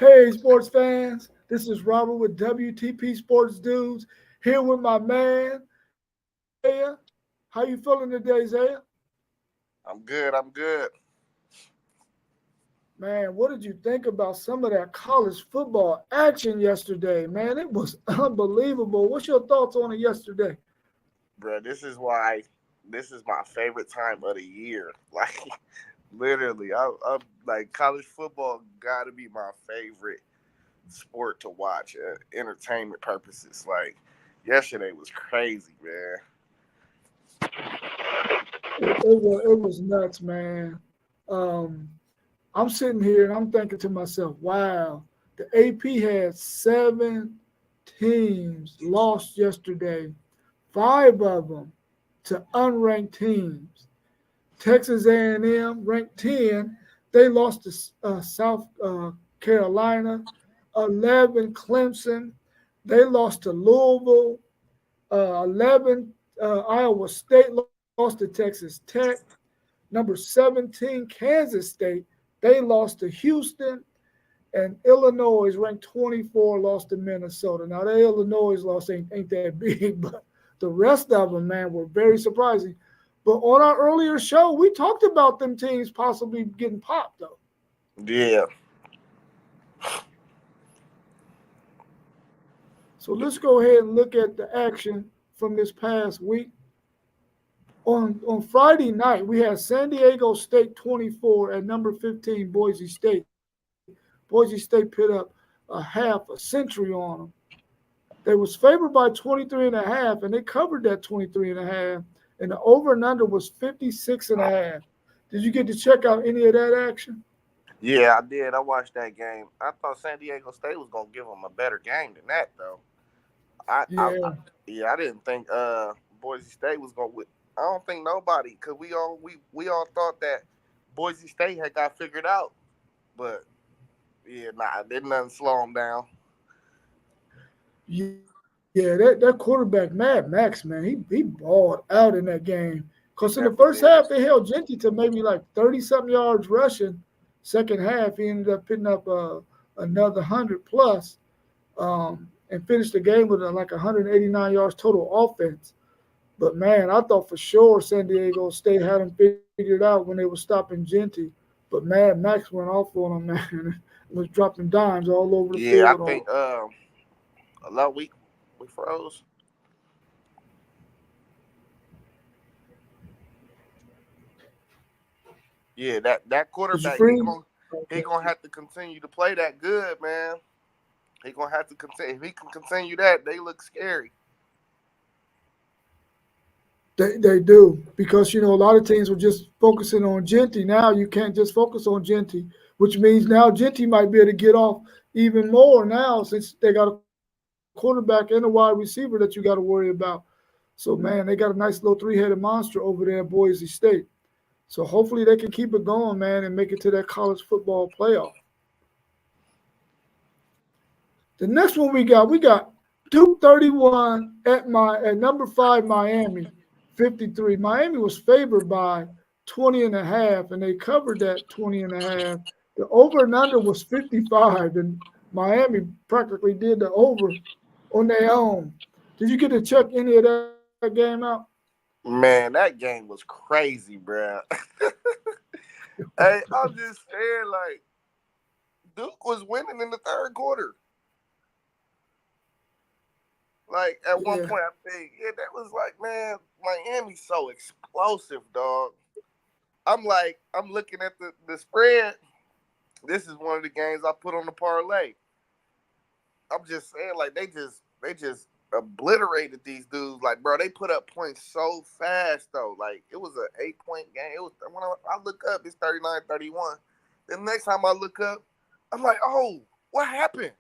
Hey, sports fans. This is Robert with WTP Sports Dudes here with my man, Zaya. How you feeling today, Zaya? I'm good. I'm good. Man, what did you think about some of that college football action yesterday? Man, it was unbelievable. What's your thoughts on it yesterday? Bro, this is why this is my favorite time of the year. Like, literally, I'm like college football got to be my favorite sport to watch, entertainment purposes. Like, yesterday was crazy, man. It was nuts, man. Um, I'm sitting here and I'm thinking to myself, wow, the AP had 7 teams lost yesterday, 5 of them to unranked teams. Texas A&M ranked 10, they lost to South Carolina. 11 Clemson, they lost to Louisville. 11 Iowa State lost to Texas Tech. Number 17 Kansas State, they lost to Houston. And Illinois is ranked 24, lost to Minnesota. Now, the Illinois loss ain't that big, but the rest of them, man, were very surprising. But on our earlier show, we talked about them teams possibly getting popped, though. Yeah. So let's go ahead and look at the action from this past week. On Friday night, we had San Diego State 24 at number 15, Boise State. Boise State put up a century on them. They was favored by 23 and a half, and they covered that 23 and a half. And the over and under was 56 and a half. Did you get to check out any of that action? Yeah, I did. I watched that game. I thought San Diego State was gonna give them a better game than that, though. I Yeah. yeah, I didn't think Boise State was gonna. I don't think nobody, cause we all thought that Boise State had got figured out, but yeah, nah, didn't nothing slow them down. Yeah, that quarterback, Mad Max, man, he balled out in that game. He Because in the definitely first did. half, they held Genty to maybe like 30-something yards rushing. Second half, he ended up putting up another 100 plus and finished the game with like 189 yards total offense. But man, I thought for sure San Diego State had them figured out when they were stopping Genty. But Mad Max went off on them, man. Was dropping dimes all over the Yeah, I field. think a lot we froze. Yeah, that Did you quarterback freeze? he Okay. gonna have to continue to play that good, man. He gonna have to continue. If he can continue that, they look scary. They do because a lot of teams were just focusing on Genty. Now you can't just focus on Genty, which means now Genty might be able to get off even more now since they got a quarterback and a wide receiver that you got to worry about. So man, they got a nice little three-headed monster over there at Boise State. So hopefully they can keep it going, man, and make it to that college football playoff. The next one we got Duke 31 at number 5 Miami 53. Miami was favored by 20 and a half and they covered that 20 and a half. The over and under was 55 and Miami practically did the over on their own. Did you get to check any of that game out? Man, that game was crazy, bro. Hey, I'm just saying, like Duke was winning in the third quarter. Like at one Yeah. point, I think, yeah, that was like, man, Miami's so explosive, dog. I'm looking at the spread. This is one of the games I put on the parlay. I'm just saying, like they just obliterated these dudes. Like, bro, they put up points so fast though. Like it was an 8 point game. It was when I look up, it's 39-31. The next time I look up, I'm like, oh, what happened?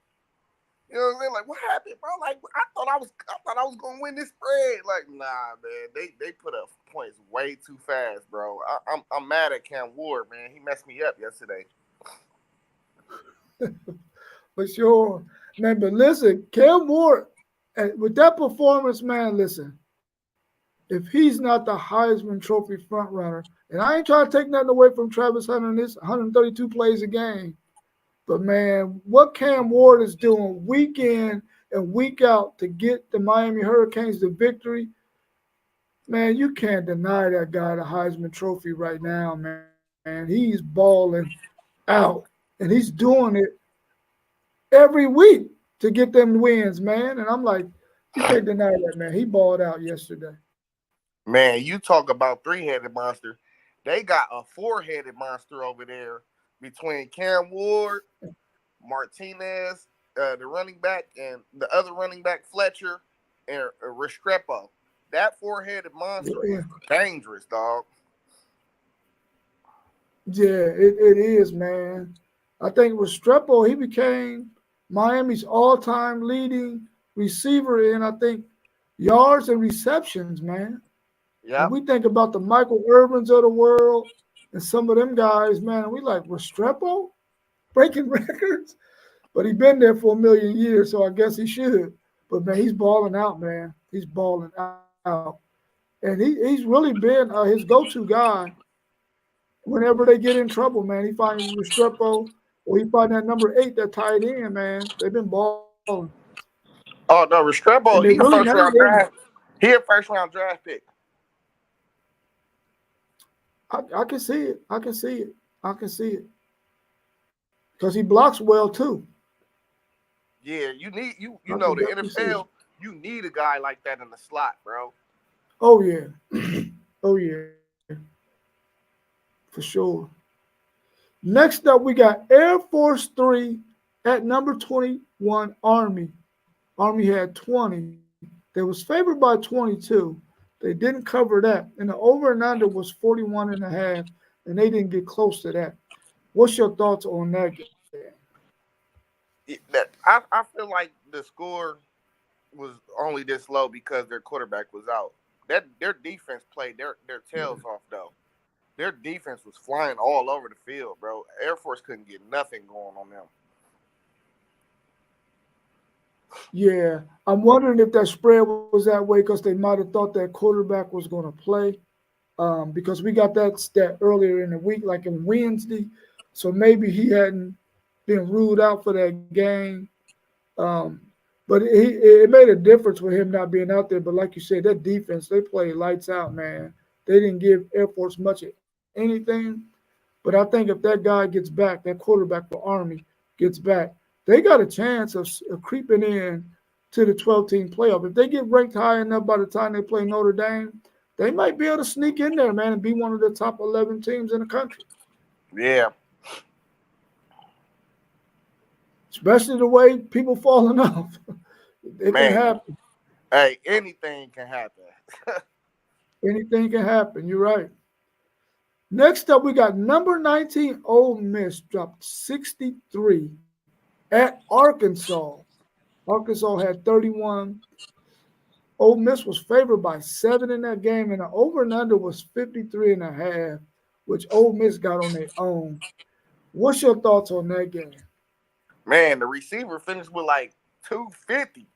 You know what I'm saying? Like, what happened, bro? Like, I thought I was gonna win this spread. Like, nah, man. They put up points way too fast, bro. I'm mad at Cam Ward, man. He messed me up yesterday. For sure. Man, but listen, Cam Ward, with that performance, man, listen, if he's not the Heisman Trophy front runner, and I ain't trying to take nothing away from Travis Hunter in this 132 plays a game, But man, what Cam Ward is doing week in and week out to get the Miami Hurricanes the victory, man, you can't deny that guy the Heisman Trophy right now, man. He's balling out, and he's doing it every week to get them wins, man. And I'm like, you can't deny that, man. He balled out yesterday. Man, you talk about three-headed monster. They got a four-headed monster over there between Cam Ward, Martinez, the running back, and the other running back, Fletcher, and Restrepo. That four-headed monster Yeah, is dangerous, dog. it is, man. I think with Strepo, he became Miami's all-time leading receiver in, I think, yards and receptions, man. And Yep. we think about the Michael Irvins of the world and some of them guys, man. We like Restrepo breaking records, but he been there for a million years, so I guess he should. But man, he's balling out, man. He's balling out, and he's really been his go-to guy whenever they get in trouble, man. He finds Restrepo or he find that number 8 that tied in, man. They've been balling, Oh no, and they Restrepo, he a really first hang round in. draft. He a first round draft pick. I can see it. I can see it. I can see it because he blocks well too. Yeah, you need you I know can the definitely see it. NFL. You need a guy like that in the slot, bro. Oh yeah, oh yeah, for sure. Next up, we got Air Force 3 at number 21, Army. Army had 20. They was favored by 22. They didn't cover that. And the over and under was 41 and a half, and they didn't get close to that. What's your thoughts on that game? I feel like the score was only this low because their quarterback was out. That their defense played their Yeah. tails off though. Their defense was flying all over the field, bro. Air Force couldn't get nothing going on them. Yeah. I'm wondering if that spread was that way because they might have thought that quarterback was going to play. Because we got that stat earlier in the week, like on Wednesday. So maybe he hadn't been ruled out for that game. Um, but it made a difference with him not being out there. But like you said, that defense, they played lights out, man. They didn't give Air Force much of anything. But I think if that guy gets back, that quarterback for Army gets back, they got a chance of creeping in to the 12-team playoff. If they get ranked high enough by the time they play Notre Dame, they might be able to sneak in there, man, and be one of the top 11 teams in the country. Yeah, Especially the way people falling off. It can man. happen. Hey, anything can happen. Anything can happen. You're right. Next up, we got number 19, Ole Miss dropped 63 at Arkansas. Arkansas had 31. Ole Miss was favored by 7 in that game, and the over and under was 53 and a half, which Ole Miss got on their own. What's your thoughts on that game? Man, the receiver finished with like 250.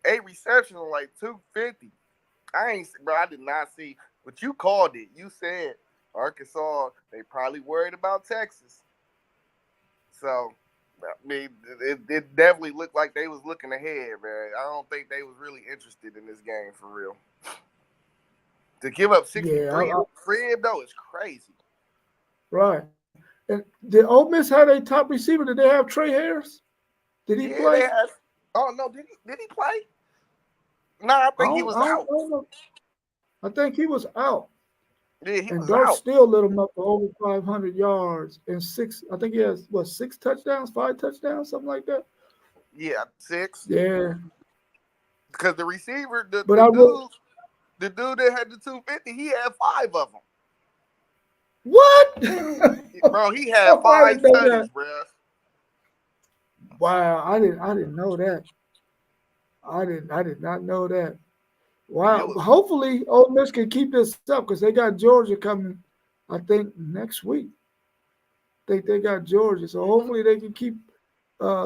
8 receptions on like 250. I did not see, but you called it. You said Arkansas, they probably worried about Texas. So, I mean, it definitely looked like they was looking ahead, man. I don't think they was really interested in this game for real. To give up Yeah, 63 on crib, though, is crazy. right. And did Ole Miss have a top receiver? Did they have Trey Harris? Did he Yeah, they play? had. Oh no, did he play? No, I think he was out. I don't know. I think he was out. Yeah, he And was Dart out. still lit him up for over 500 yards and six. I think he has what 6 touchdowns, 5 touchdowns, something like that. Yeah, 6. Yeah, Because the receiver, but I will. the dude that had the 250, he had 5 of them. What? Bro, he had I 5 didn't know touches, that. bro. Wow, I didn't know that. I did not know that. It Wow. was Hopefully, Ole Miss can keep this up because they got Georgia coming. I think next week. I think they got Georgia, so mhm. hopefully they can keep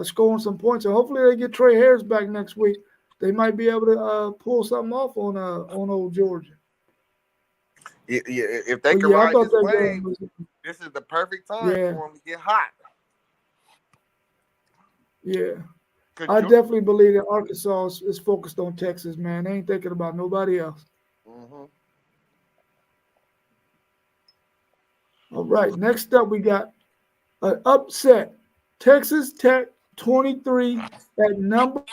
scoring some points, and hopefully they get Trey Harris back next week. They might be able to pull something off on old Georgia. Yeah, if they But can yeah, I ride thought this that wave, game was this is the perfect time yeah, for them to get hot. Yeah. Cause I definitely believe that Arkansas is focused on Texas, man. They ain't thinking about nobody else. mm-hmm. All right. Next up, we got an upset. Texas Tech 23 at number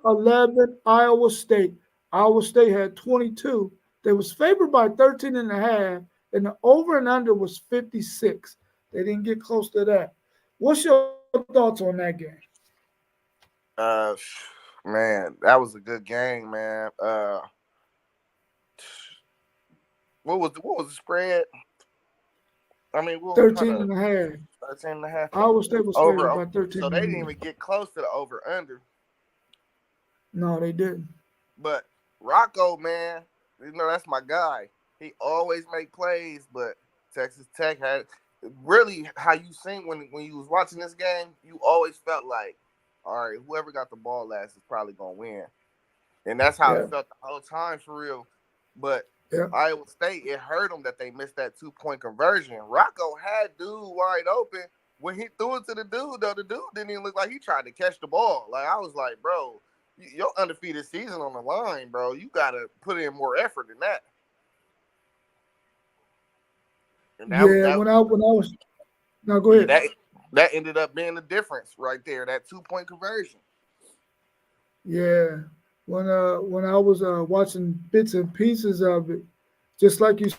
11, Iowa State. Iowa State had 22. They was favored by 13 and a half, and the over and under was 56. They didn't get close to that. What's your thoughts on that game? Uh, man, that was a good game, man. What was the spread? I mean, we'll try 13 to and a half. 13 and a half Iowa State was favored over. by 13 So they and didn't a half. even get close to the over under. No, they didn't. But Rocco, man, that's my guy. He always make plays, but Texas Tech had really how you seen when you was watching this game, you always felt like, all right, whoever got the ball last is probably gonna win. And that's how it Yeah. felt the whole time for real. But Yeah. Iowa State, it hurt them that they missed that 2-point conversion. Rocco had dude wide open. When he threw it to the dude, though, the dude didn't even look like he tried to catch the ball. Like, I was like, bro, your undefeated season on the line, bro. You got to put in more effort than that. And Yeah, when I was no, go ahead. that ended up being the difference right there, that 2-point conversion. Yeah, when I was watching bits and pieces of it, just like you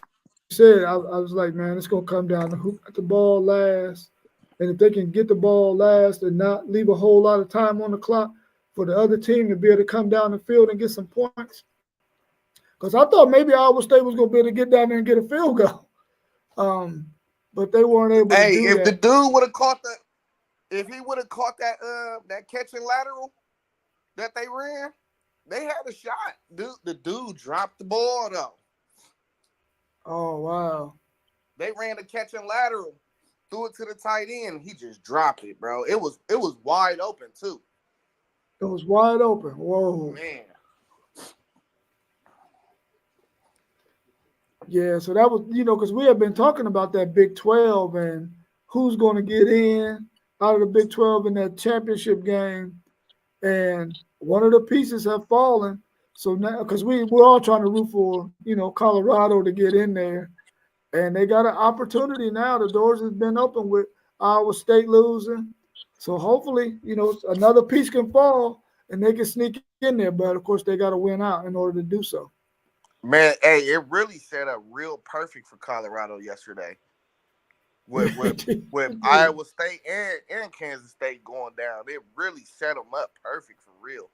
said, I was like, man, it's gonna come down to who got the ball last, and if they can get the ball last and not leave a whole lot of time on the clock for the other team to be able to come down the field and get some points. Because I thought maybe Iowa State was gonna be able to get down there and get a field goal, um, but they weren't able to Hey, do if the that. dude would have caught if he would have caught that catching lateral that they ran, they had a shot. The dude dropped the ball though. Oh wow. They ran the catching lateral, threw it to the tight end. He just dropped it, bro. It was wide open too. It was wide open. Whoa. Man. Yeah, so that was, because we have been talking about that Big 12 and who's going to get in out of the Big 12 in that championship game. And one of the pieces have fallen. So now, because we're all trying to root for, Colorado to get in there. And they got an opportunity now. The doors have been open with Iowa State losing. So hopefully, another piece can fall and they can sneak in there. But of course, they got to win out in order to do so. Man, hey, it really set up real perfect for Colorado yesterday. With Iowa State and Kansas State going down. It really set them up perfect for real.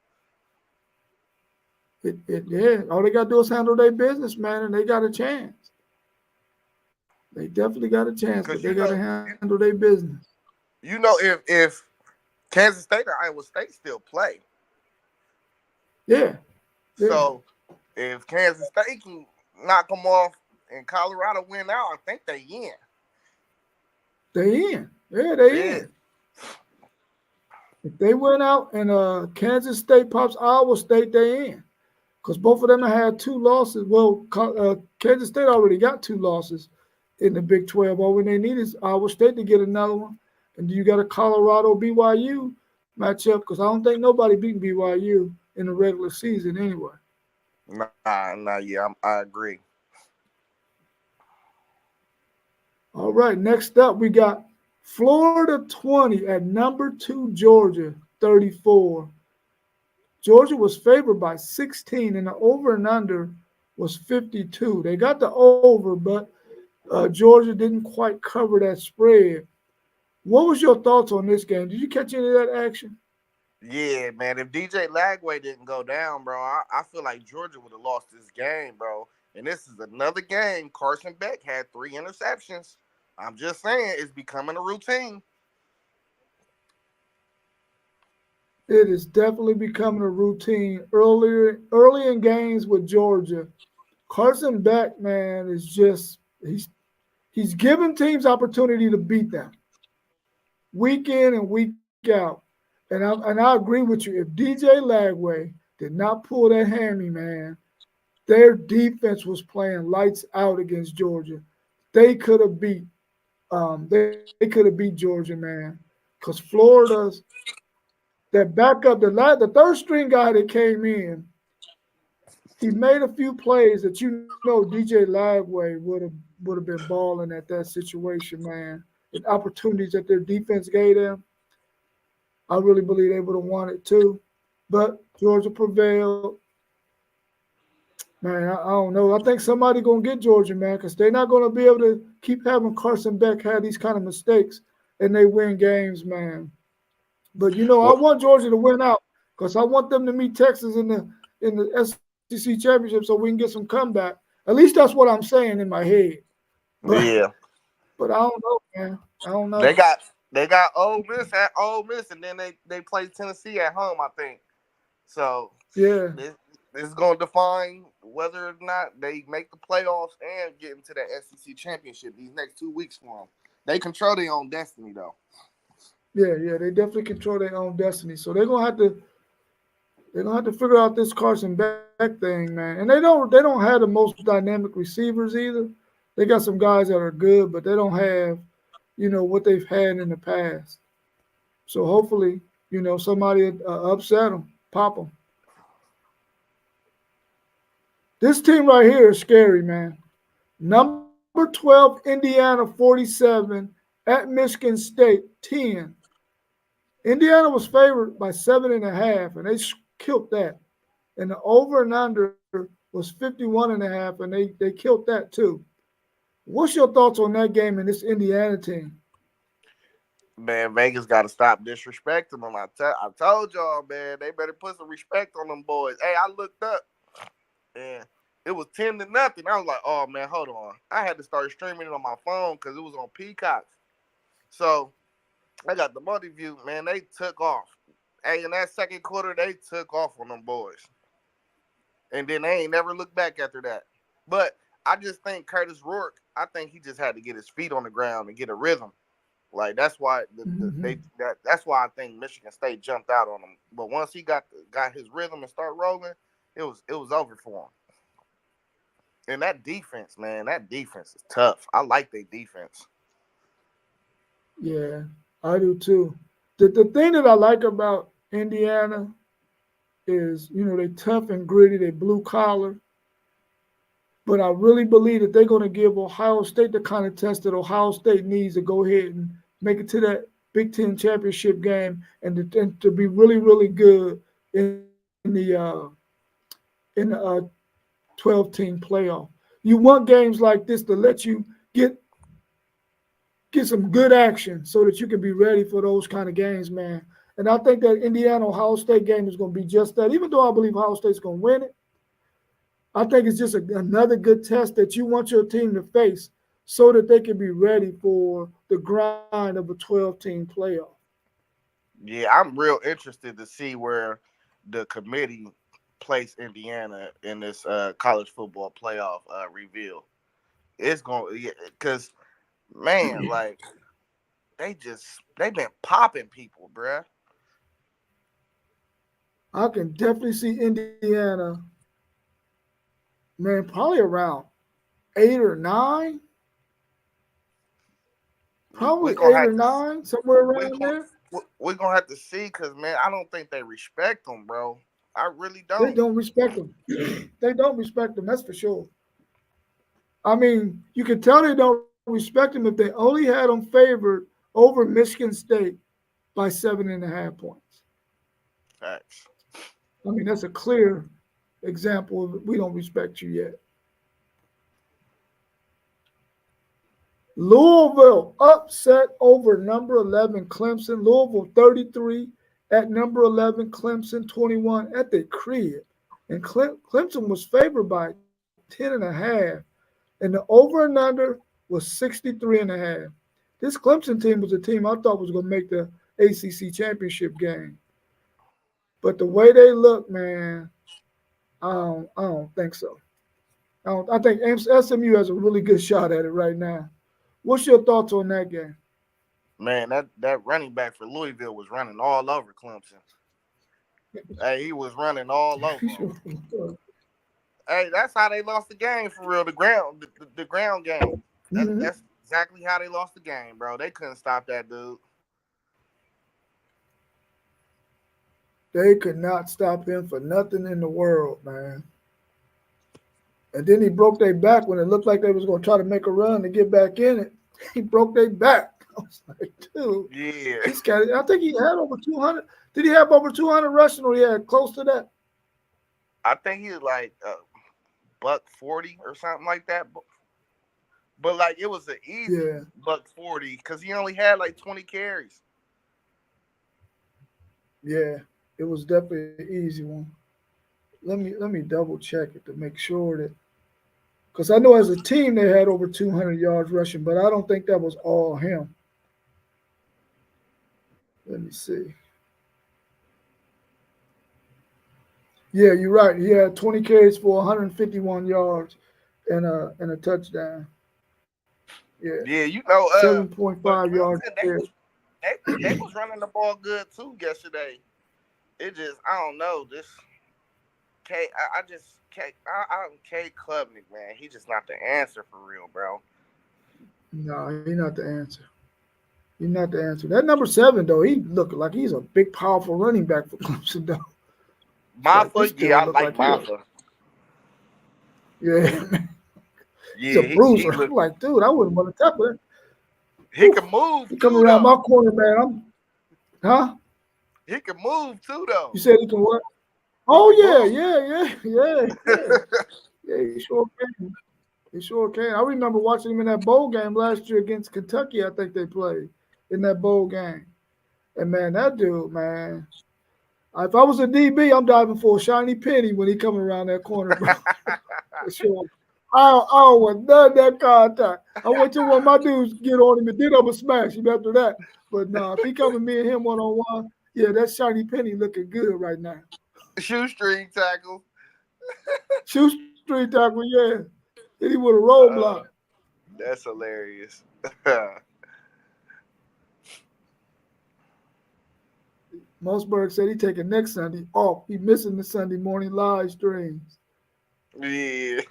Yeah. All they got to do is handle their business, man, and they got a chance. They definitely got a chance, but they got to handle their business. If Kansas State or Iowa State still play. Yeah. So if Kansas State can knock them off and Colorado win out, I think they in. They in. Yeah, they in. If they win out and Kansas State pops Iowa State, they in. Because both of them had 2 losses. Well, Kansas State already got 2 losses in the Big 12. All they need is Iowa State to get another one. And you got a Colorado BYU matchup because I don't think nobody beat BYU in the regular season anyway. Yeah, I agree. All right, next up we got Florida 20 at number 2 Georgia 34. Georgia was favored by 16 and the over and under was 52. They got the over, but Georgia didn't quite cover that spread. What was your thoughts on this game? Did you catch any of that action? Yeah, man. If DJ Lagway didn't go down, bro, I feel like Georgia would have lost this game, bro. And this is another game. Carson Beck had 3 interceptions. I'm just saying, it's becoming a routine. It is definitely becoming a routine. Early in games with Georgia, Carson Beck, man, is just he's giving teams opportunity to beat them week in and week out. And I agree with you. If DJ Lagway did not pull that hammy, man, their defense was playing lights out against Georgia. They could have beat Georgia, man, because Florida's that backup, the third string guy that came in, he made a few plays that DJ Lagway would have been balling at that situation, man. And opportunities that their defense gave them, I really believe they would have won it too. But Georgia prevailed. Man, I don't know. I think somebody gonna get Georgia, man, because they're not gonna be able to keep having Carson Beck have these kind of mistakes and they win games, man. But I Well, want Georgia to win out because I want them to meet Texas in the SEC championship so we can get some comeback. At least that's what I'm saying in my head. But yeah, but I don't know, man. I don't they know. got Ole Miss at Ole Miss, and then they play Tennessee at home, I think. So Yeah, this is going to define whether or not they make the playoffs and get into that SEC championship these next 2 weeks for them. They control their own destiny, though. yeah. They definitely control their own destiny. So they're gonna have to figure out this Carson Beck thing, man. And they don't have the most dynamic receivers either. They got some guys that are good, but they don't have, what they've had in the past. So hopefully, somebody upset them, pop them. This team right here is scary, man. Number 12, Indiana 47 at Michigan State 10. Indiana was favored by 7.5, and they killed that. And the over and under was 51.5, and they killed that too. What's your thoughts on that game and this Indiana team? Man, Vegas got to stop disrespecting them. I told y'all, man, they better put some respect on them boys. Hey, I looked up, and it was 10-0. I was like, oh, man, hold on. I had to start streaming it on my phone because it was on Peacock. So I got the multi view, man. They took off. Hey, in that second quarter, they took off on them boys. And then they ain't never looked back after that. But I just think Curtis Rourke, I think he just had to get his feet on the ground and get a rhythm. Like that's why that's why I think Michigan State jumped out on him. But once he got his rhythm and start rolling, it was over for him. And that defense, man, that defense is tough. I like their defense. Yeah, I do too. The thing that I like about Indiana is, they tough and gritty, they blue collar. But I really believe that they're going to give Ohio State the kind of test that Ohio State needs to go ahead and make it to that Big Ten championship game and to be really, really good in the 12-team playoff. You want games like this to let you get some good action so that you can be ready for those kind of games, man. And I think that Indiana Ohio State game is going to be just that. Even though I believe Ohio State's going to win it, I think it's just another good test that you want your team to face so that they can be ready for the grind of a 12-team playoff. Yeah, I'm real interested to see where the committee placed Indiana in this college football playoff reveal. It's going because man, like they been popping people, bruh. I can definitely see Indiana, man, probably around 8 or 9. We Probably gonna eight have or to nine, somewhere we around gonna there. we're gonna have to see because man, I don't think they respect them, bro. I really They don't. don't respect them. They don't respect them, that's for sure. I mean, you can tell they don't respect them if they only had them favored over Michigan State by 7.5 points. Facts. I mean, that's a clear example of we don't respect you yet. Louisville upset over number 11 Clemson. Louisville 33 at number 11 Clemson 21 at the crib. And Clemson was favored by 10.5. And the over and under was 63.5. This Clemson team was a team I thought was going to make the ACC championship game. But the way they look, man, I don't think so. I think SMU has a really good shot at it right now. What's your thoughts on that game? Man, that running back for Louisville was running all over Clemson. Hey, he was running all over them. Hey, that's how they lost the game for real. The ground game. Mhm. That's exactly how they lost the game, bro. They couldn't stop that dude. They could not stop him for nothing in the world, man. And then he broke their back when it looked like they was going to try to make a run to get back in it. He broke their back. I was like, dude, Yeah. this guy, I think he had over 200. Did he have over 200 rushing or he had close to that? I think he was like $140 or something like that. But like it was an easy $140 because he only had like 20 carries. Yeah, it was definitely an easy one. Let me double check it to make sure that because I know as a team they had over 200 yards rushing, but I don't think that was all him. Let me see. Yeah, you're right. He had 20 carries for 151 yards and a touchdown. Yeah, Yeah, 7.5 but yards. Clemson they was running the ball good too yesterday. It just I don't know this K Klubnik, man. He's just not the answer for real, bro. No, he's not the answer. He's not the answer. That number 7 though, he looked like he's a big, powerful running back for Clemson though. It's like this Mafa, yeah, dude I look like like Mafa. yeah, he's Yeah, a he bruiser. I'm like, dude, I wouldn't want to tackle him. he can move He come too around my though. corner, man. Huh? He can move too though. You said he can what? He Oh can yeah, move. yeah. He sure can. He sure can. I remember watching him in that bowl game last year against Kentucky. I think they played in that bowl game. And man, that dude, man. If I was a DB, I'm diving for a shiny penny when he coming around that corner, bro. For sure. I don't want none of that contact. I wait till one of my dudes get on him and then I'm going to smash him after that. But no, if he coming me and him one-on-one, yeah, that shiny penny looking good right now. Shoestring tackle. Shoestring tackle, yeah. Hit him with a roadblock. That's hilarious. Mossberg said he taking next Sunday off. He missing the Sunday morning live streams. Yeah.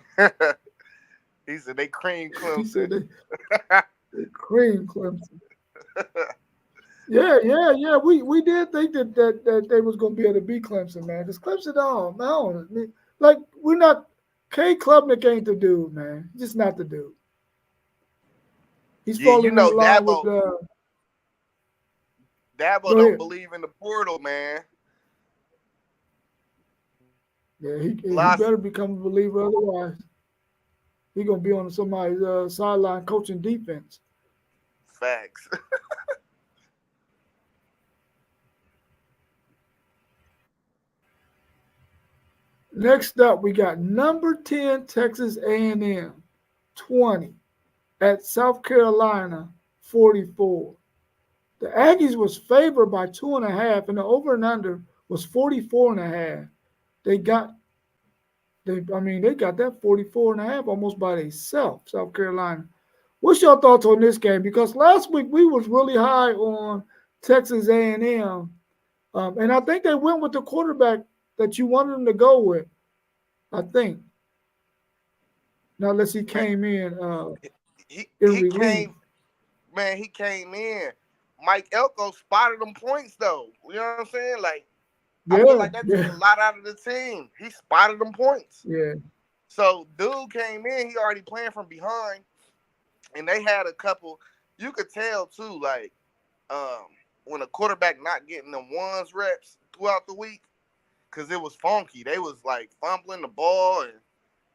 He said they cream He said Clemson. they cream Clemson. Yeah. We did think that they was gonna be able to beat Clemson, man. Because Clemson, like we're not. K. Klubnik ain't the dude, man. Just not the dude. He's Yeah, falling in line with. Dabo Go don't ahead. believe in the portal, man. Yeah, he better become a believer. Otherwise, he gonna be on somebody's sideline coaching defense. Facts. Next up, we got number 10 Texas A&M 20 at South Carolina 44. The Aggies was favored by 2.5, and the over and under was 44.5. They got that 44.5 almost by themselves, South Carolina. What's your thoughts on this game? Because last week we was really high on Texas A&M, and I think they went with the quarterback that you wanted them to go with. I think. Now, unless he came in he relief. he came in. Mike Elko spotted them points though. You know what I'm saying? Like I feel like that took a lot out of the team. He spotted them points. Yeah. So dude came in, he already playing from behind, and they had a couple. You could tell too, like when a quarterback not getting them ones reps throughout the week, because it was funky. They was like fumbling the ball, and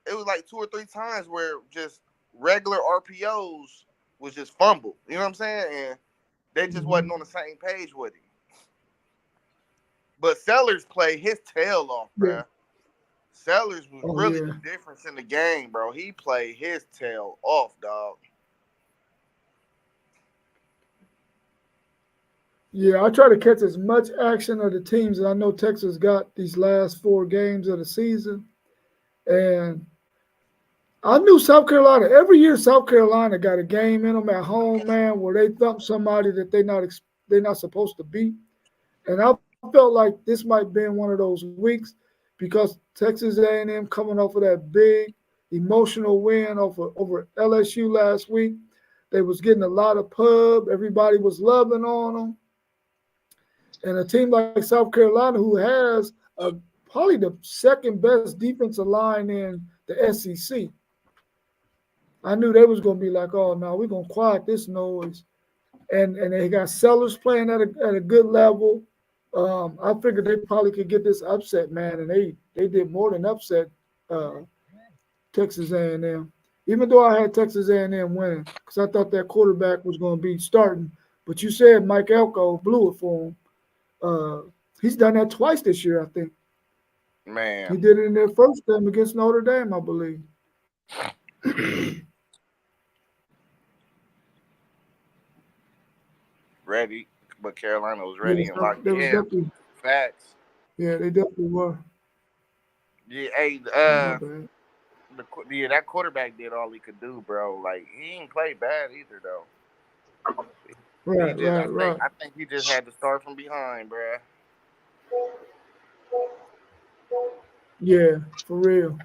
it was like 2 or 3 times where just regular RPOs was just fumbled. You know what I'm saying? And they just wasn't on the same page with him. But Sellers played his tail off, bro. Yeah. Sellers was really the difference in the game, bro. He played his tail off, dog. Yeah, I try to catch as much action of the teams that I know Texas got these last 4 games of the season. And I knew South Carolina, every year South Carolina got a game in them at home, man, where they thump somebody that they're not supposed to beat. And I felt like this might be one of those weeks because Texas A&M coming off of that big emotional win over LSU last week. They was getting a lot of pub. Everybody was loving on them. And a team like South Carolina, who has probably the second best defensive line in the SEC, I knew they was gonna be like, oh no, we're gonna quiet this noise. And they got Sellers playing at a good level. I figured they probably could get this upset, man, and they did more than upset uh, Texas A&M. Even though I had Texas A&M winning, because I thought that quarterback was going to be starting. But you said Mike Elko blew it for him. He's done that twice this year, I think. Man, He did it in their first game against Notre Dame, I believe. ready, but Carolina was ready Yes, and locked they was in. definitely. Facts. Yeah, they definitely were. Yeah, hey, My bad. that quarterback did all he could do, bro. Like he didn't play bad either, though. Right, right. I think he just had to start from behind, bro. Yeah, for real.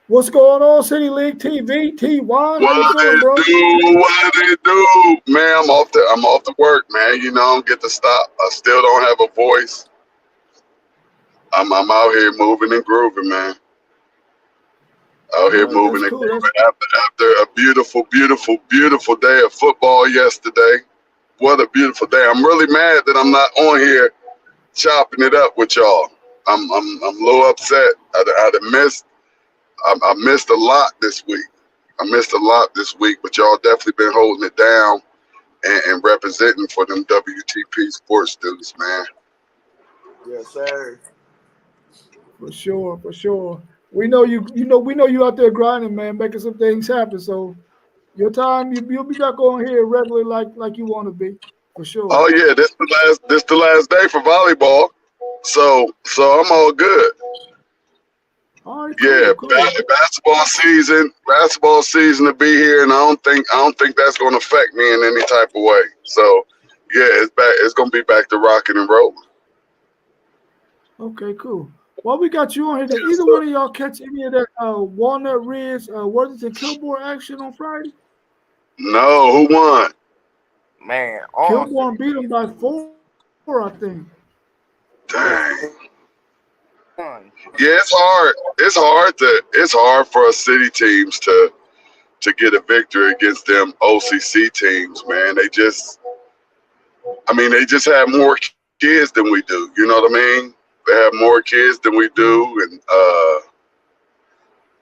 What's going on, City League TV? T1, how you feeling, bro? What it do? Man, I'm off the work, man. You know, I don't get to stop. I still don't have a voice. I'm out here moving and grooving, man. Out here moving and grooving after a beautiful, beautiful, beautiful day of football yesterday. What a beautiful day. I'm really mad that I'm not on here chopping it up with y'all. I'm a little upset. I missed a lot this week. But y'all definitely been holding it down and representing for them WTP sports students, man. Yes, sir. For sure. We know you out there grinding, man, making some things happen. So your time, you'll be back on here regularly like you want to be, for sure. Oh yeah, this the last day for volleyball. So I'm all good. All right, yeah, cool. basketball season to be here, and I don't think that's going to affect me in any type of way. So yeah, it's going to be back to rocking and rolling. Okay, cool. Well, we got you on here. Did either one of y'all catch any of that Walnut Ridge Worthington Kilbourne action on Friday? No, who won? Man, Kilbourne beat them by 4, I think. Dang. Yeah, it's hard for us city teams to get a victory against them OCC teams, man. They just have more kids than we do. You know what I mean? They have more kids than we do, and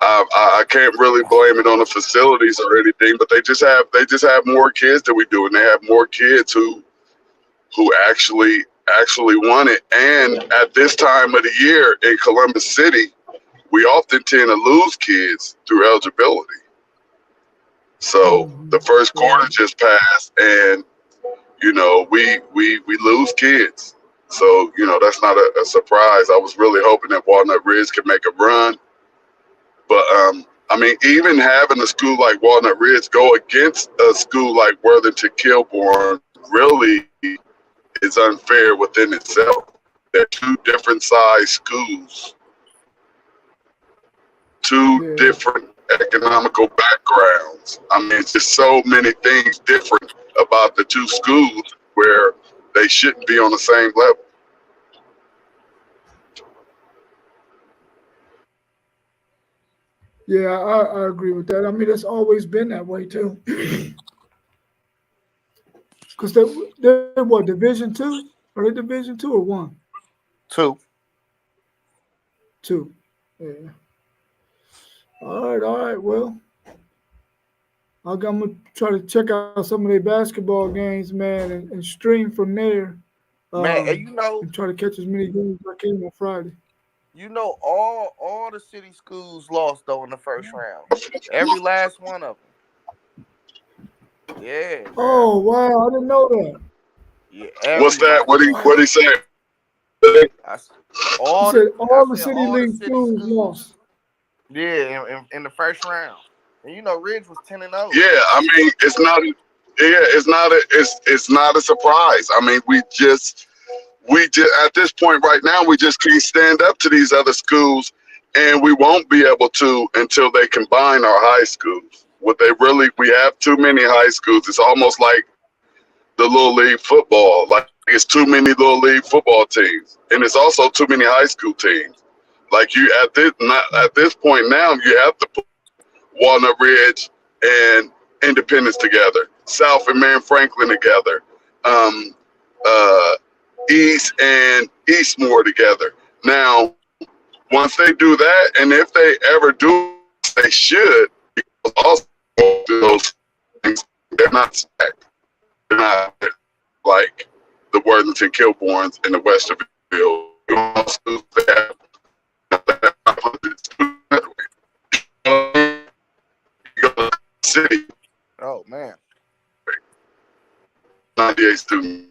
I can't really blame it on the facilities or anything, but they just have more kids than we do, and they have more kids who actually want it. And at this time of the year in Columbus City, we often tend to lose kids through eligibility. So the first quarter just passed, and we lose kids. So that's not a surprise. I was really hoping that Walnut Ridge could make a run, but even having a school like Walnut Ridge go against a school like Worthington Kilbourne really is unfair within itself. They're two different size schools, two different economical backgrounds. It's just so many things different about the two schools where they shouldn't be on the same level. Yeah, I agree with that. It's always been that way too. Because they're what, Division 2? Are they Division 2 or 1? 2. 2. Yeah. All right. Well, I'm gonna try to check out some of their basketball games, man, and stream from there. Man, and try to catch as many games as I can on Friday. All the city schools lost though in the first round. Every last one of them. Yeah. Oh wow, I didn't know that. Yeah. What's that? What he say? All the city league schools lost. Yeah, in the first round. And Ridge was 10-0. Yeah, it's not a surprise. We just at this point right now, we just can't stand up to these other schools, and we won't be able to until they combine our high schools. We have too many high schools. It's almost like the little league football. Like it's too many little league football teams, and it's also too many high school teams. Like you at this point now, you have to put Walnut Ridge and Independence together, South and Marion Franklin together, East and Eastmore together. Now, once they do that, and if they ever do, they should, because also those things, they're not stacked. They're not like the Worthington Kilbournes in the Westerville. They have city. Oh man. 98 students.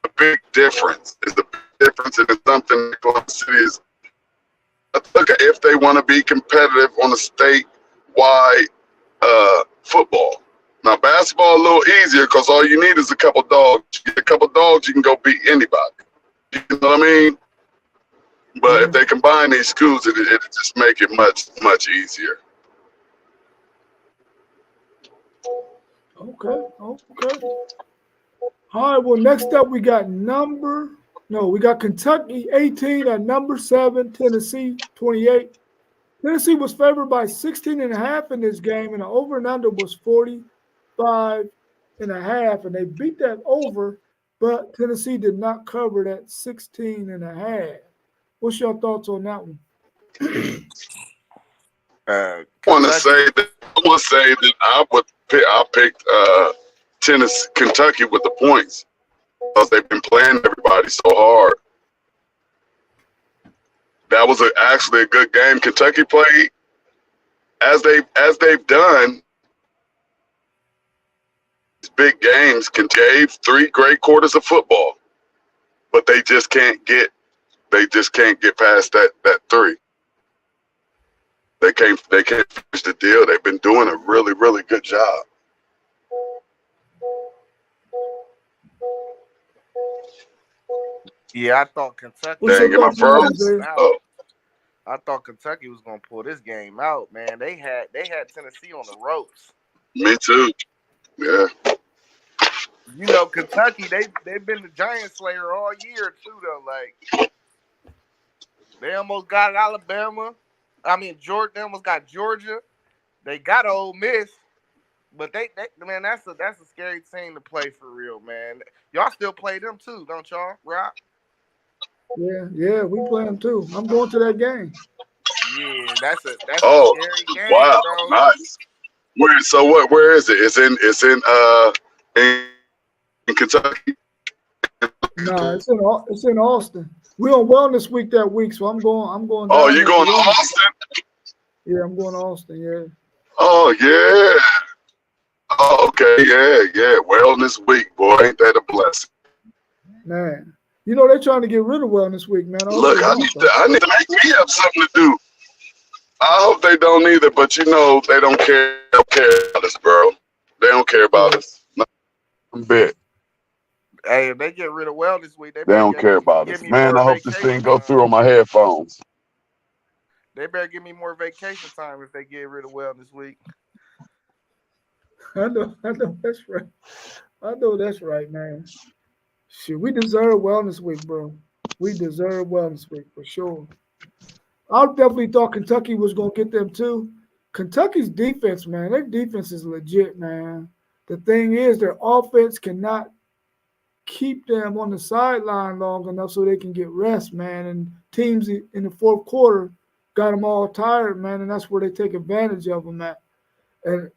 A big difference is the difference, and it's something that Columbus City is. Look, if they want to be competitive on a statewide football. Now, basketball a little easier because all you need is a couple dogs. You get a couple dogs, you can go beat anybody. You know what I mean? But if they combine these schools, it just make it much easier. Okay. All right. Well, next up we got Kentucky 18 at number 7, Tennessee 28. Tennessee was favored by 16.5 in this game, and the over and under was 45.5, and they beat that over, but Tennessee did not cover that 16.5. What's your thoughts on that one? I want to say that I picked Tennessee, Kentucky with the points because they've been playing everybody so hard. That was actually a good game. Kentucky played as they've done big games. Gave 3 great quarters of football, but they just can't get past that 3. They can't finish the deal. They've been doing a really, really good job. Yeah, I thought Kentucky. Dang, am I froze? Oh. I thought Kentucky was gonna pull this game out, man. They had Tennessee on the ropes. Me too. Yeah. You know, Kentucky, they've been the giant slayer all year too, though. Like they almost got Alabama. I mean, Georgia. They almost got Georgia. They got Ole Miss, but they man, that's a scary team to play for real, man. Y'all still play them too, don't y'all, Rob? Yeah, we play them too. I'm going to that game. Yeah, that's a scary game, wow, bro. Nice. Where is it? It's in Kentucky. No, it's in Austin. We're on Wellness Week that week, so I'm going. Oh, you going to Austin? Yeah, I'm going to Austin. Yeah. Oh yeah. Oh, okay. Yeah. Wellness Week, boy, ain't that a blessing? Man, you know they're trying to get rid of Wellness Week, man. Look, I need to make me have something to do. I hope they don't either, but you know they don't care. They don't care about us, bro. They don't care about us. One bit. Hey, if they get rid of Wellness Week, They don't care about us. Man, I hope this thing go through on my headphones. They better give me more vacation time if they get rid of Wellness Week. I know that's right. I know that's right, man. Shit, we deserve Wellness Week, bro. We deserve Wellness Week for sure. I definitely thought Kentucky was going to get them too. Kentucky's defense, man, their defense is legit, man. The thing is, their offense cannot keep them on the sideline long enough so they can get rest, man. And teams in the fourth quarter got them all tired, man, and that's where they take advantage of them at. And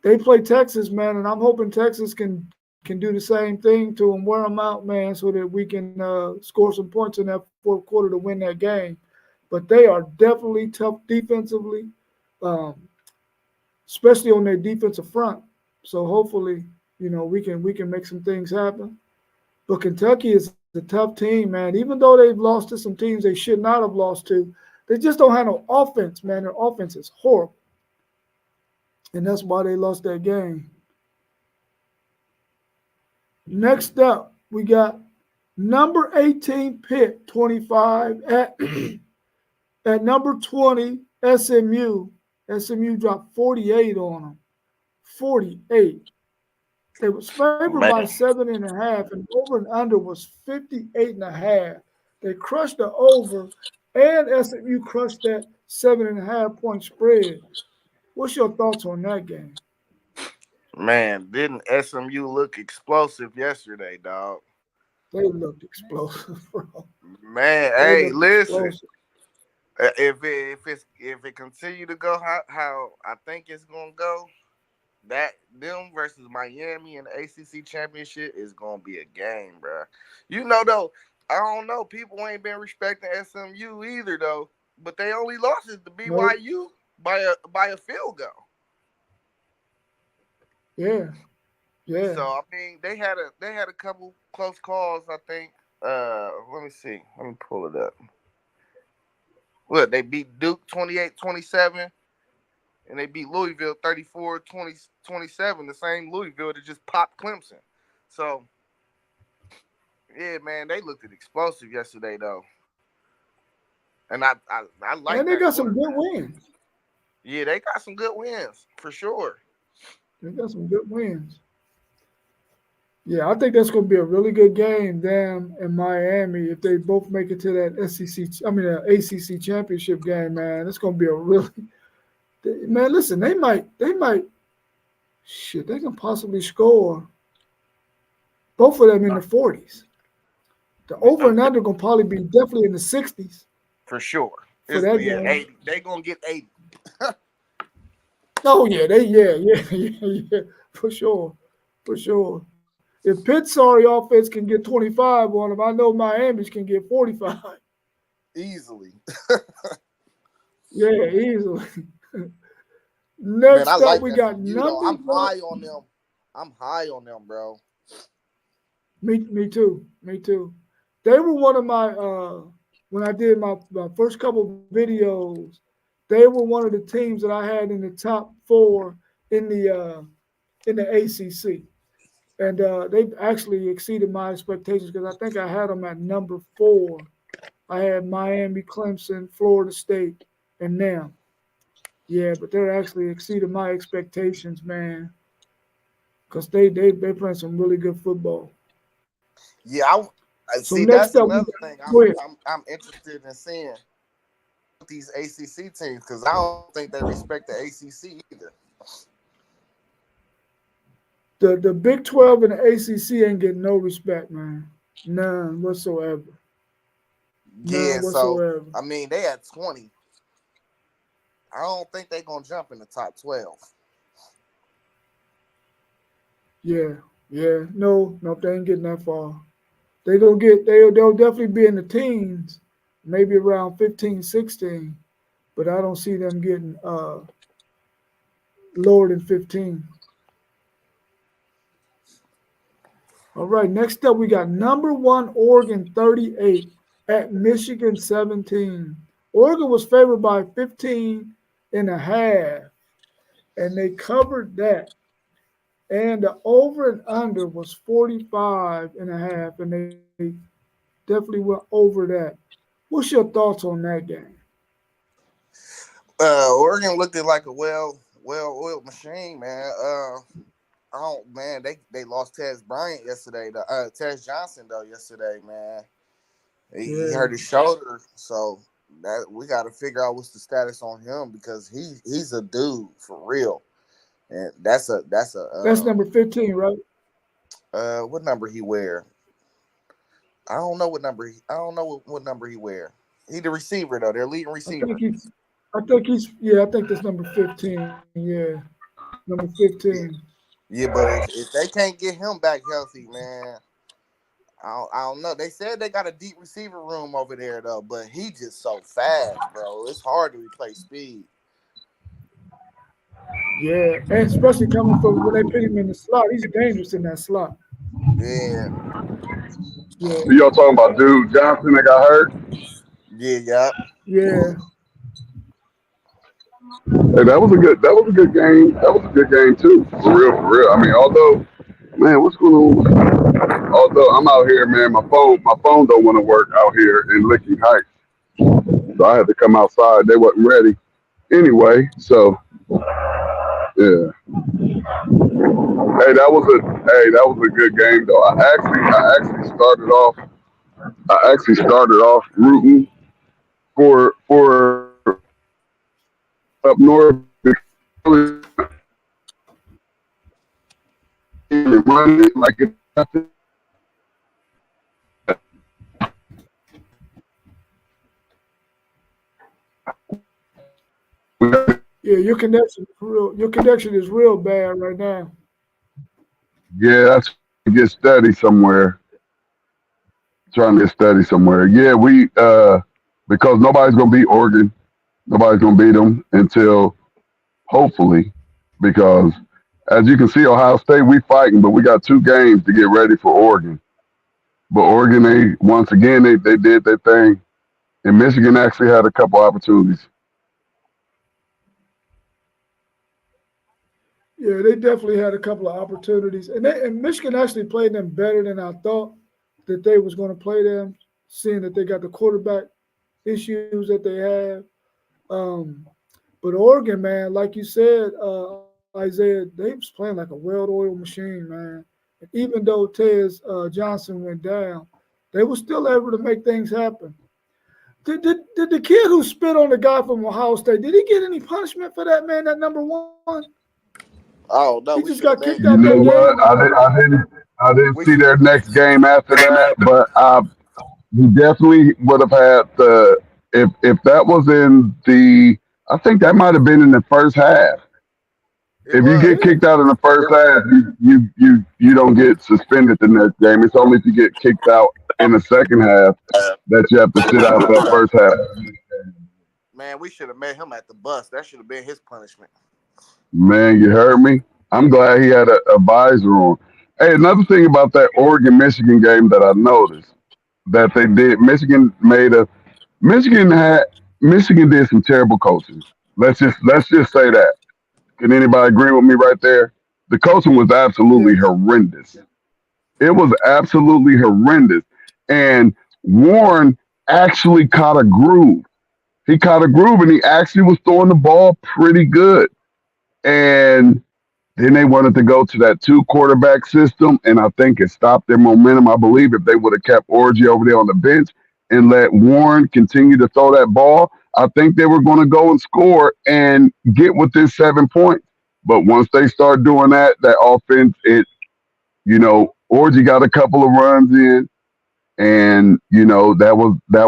they play Texas, man, and I'm hoping Texas can do the same thing to them, wear them out, man, so that we can score some points in that fourth quarter to win that game. But they are definitely tough defensively, especially on their defensive front. So hopefully, you know, we can make some things happen. But Kentucky is a tough team, man. Even though they've lost to some teams they should not have lost to, they just don't have no offense, man. Their offense is horrible. And that's why they lost that game. Next up, we got number 18 Pitt, 25 at number 20 SMU. SMU dropped 48 on them. 48. They was favored by Man, 7.5, and over and under was 58.5. They crushed the over, and SMU crushed that 7.5 point spread. What's your thoughts on that game? man, didn't SMU look explosive yesterday, dog? They looked explosive, bro. Man, They hey, looked listen. explosive. If it continue to go how I think it's gonna go, that them versus Miami in the ACC championship is gonna be a game, bro. You know though, I don't know. People ain't been respecting SMU either though, but they only lost it to Nope. BYU by a field goal. Yeah, yeah. So I mean, they had a couple close calls. I think. Let me see. Let me pull it up. Look, they beat Duke 28-27, and they beat Louisville 34-27. The same Louisville that just popped Clemson. So, yeah, man, they looked explosive yesterday, though. And I like And they that got some good quarterback. wins. Yeah, they got some good wins, for sure. They got some good wins. Yeah, I think that's going to be a really good game, them and Miami, if they both make it to that ACC championship game, man. It's going to be a really, man. Listen, they might, shit, they can possibly score both of them in the 40s. The over and under going to probably be definitely in the 60s For sure. for that Yeah, game. 80. They going to get 80. Oh yeah, yeah, for sure. If Pitt's sorry offense can get 25 on them, I know Miami's can get 45. Easily. Yeah, easily. Man, Next I up, like we that. got You know, number I'm one. high on them. I'm high on them, bro. Me too. They were one of my when I did my first couple videos. They were one of the teams that I had in the top 4 in the ACC. And they've actually exceeded my expectations because I think I had them at number 4. I had Miami, Clemson, Florida State, and them. Yeah, but they're actually exceeded my expectations, man. Because they playing some really good football. Yeah, I So see. next That's up, we another got, thing go ahead. I'm interested in seeing with these ACC teams because I don't think they respect the ACC either. The Big 12 and the ACC ain't getting no respect, man. None whatsoever. Yeah, None so whatsoever. I mean they at 20. I don't think they're gonna jump in the top 12. Yeah. No, they ain't getting that far. They'll definitely be in the teens, maybe around 15, 16. But I don't see them getting lower than 15. All right, next up we got number 1 Oregon 38 at Michigan 17. Oregon was favored by 15.5, and they covered that. And the over and under was 45.5, and they definitely went over that. What's your thoughts on that game? Oregon looked like a well-oiled machine, man. They lost Tez Bryant yesterday. Tez Johnson though yesterday, man. He hurt his shoulder, so that we got to figure out what's the status on him because he's a dude for real, and that's number 15, right? what number he wear? I don't know what number he wear. He the receiver though. They're leading receiver. I think that's number 15. Yeah, number 15. Yeah, but if they can't get him back healthy, man, I don't know. They said they got a deep receiver room over there though, but he just so fast, bro. It's hard to replace speed. Yeah, and especially coming from when they put him in the slot, he's dangerous in that slot. Yeah. Y'all talking about dude Johnson that got hurt? Yeah. Hey, that was a good game. That was a good game too. For real. I mean, what's going on? Although I'm out here, man, my phone don't want to work out here in Licking Heights. So I had to come outside. They wasn't ready. Anyway, so yeah. that was a good game though. I actually started off rooting for up north because running it like it's nothing. Yeah, your connection is real bad right now. Yeah, that's get steady somewhere. Trying to get steady somewhere. Yeah, we because nobody's gonna beat Oregon. Nobody's gonna beat them until hopefully, because as you can see, Ohio State we fighting, but we got 2 games to get ready for Oregon. But Oregon, they once again they did their thing, and Michigan actually had a couple opportunities. Yeah, they definitely had a couple of opportunities, and Michigan actually played them better than I thought that they was going to play them, seeing that they got the quarterback issues that they have. Um, but Oregon, man, like you said, Isaiah, they was playing like a well-oiled machine, man. And even though Tez Johnson went down, they were still able to make things happen. Did the kid who spit on the guy from Ohio State, did he get any punishment for that, man, that number 1? Oh no, He we just should have got made kicked You out know that what? game? I didn't we see should their next game after that, but he definitely would have had the if that was in the I think that might have been in the first half. it If you was. get Yeah. kicked out in the first half, you don't get suspended the next game. It's only if you get kicked out in the second half that you have to sit out that first half. Man, we should have met him at the bus. That should have been his punishment. Man, you heard me. I'm glad he had a visor on. Hey, another thing about that Oregon Michigan game that I noticed that they did, Michigan had Michigan did some terrible coaching. Let's just say that. Can anybody agree with me right there? The coaching was absolutely Yes. horrendous. It was absolutely horrendous. And Warren actually caught a groove. He caught a groove and he actually was throwing the ball pretty good. And then they wanted to go to that 2 quarterback system, and I think it stopped their momentum. I believe if they would have kept Orgy over there on the bench and let Warren continue to throw that ball, I think they were going to go and score and get within 7 points. But once they start doing that, that offense, Orgy got a couple of runs in, and that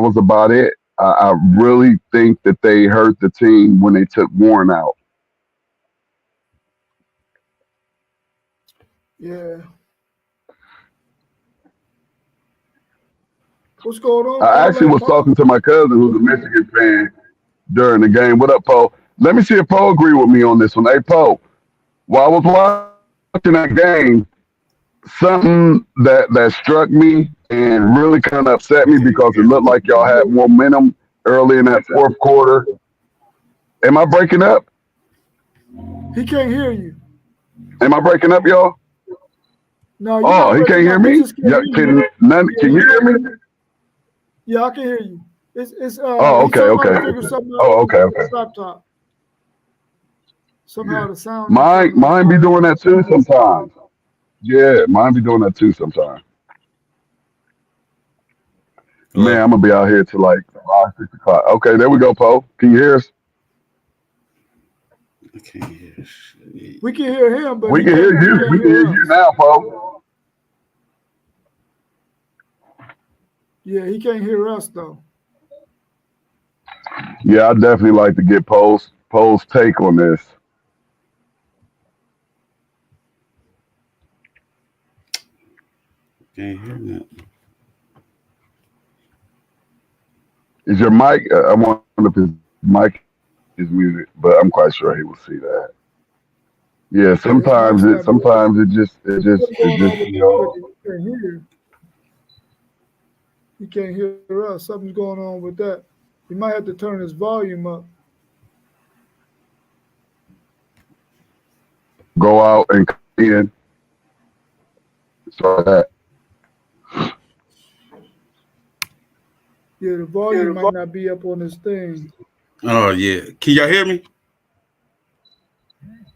was about it. I really think that they hurt the team when they took Warren out. Yeah. What's going on, I Paul? actually Man, was Paul? talking to my cousin who's a Michigan fan during the game. What up, Poe? Let me see if Poe agree with me on this one. Hey, Poe, while I was watching that game, something that struck me and really kind of upset me because it looked like y'all had momentum early in that 4th quarter. Am I breaking up? He can't hear you. Am I breaking up, y'all? No, you're Oh, not he can't breaking hear up. We me? just can't Yeah, hear you. can you hear me? Yeah, I can hear you. It's Oh, he's okay, trying to okay. figure something out Oh, with okay, okay. his laptop. Somehow the sound ain't Mine, coming mine be right. doing that too sometimes. Yeah, mine be doing that too sometimes. Man, Hello? I'm gonna be out here till like 5, 6 o'clock. Okay, there we go, Poe. Can you hear us? I can't hear shit. We can hear him, but We he can hear can't you. We can hear hear you us. now, Poe. Yeah, he can't hear us though. Yeah, I definitely like to get Poe's take on this. Can't hear nothing. Is your mic? I wonder if his mic is muted, but I'm quite sure he will see that. Yeah, Yeah, his mic's not muted. sometimes it just it What's just it going on just with you that? know He can't hear. He can't hear us. Something's going on with that. He might have to turn his volume up. go out and come in. So that Yeah, the volume might not be up on his thing. Oh, yeah. Can y'all hear me?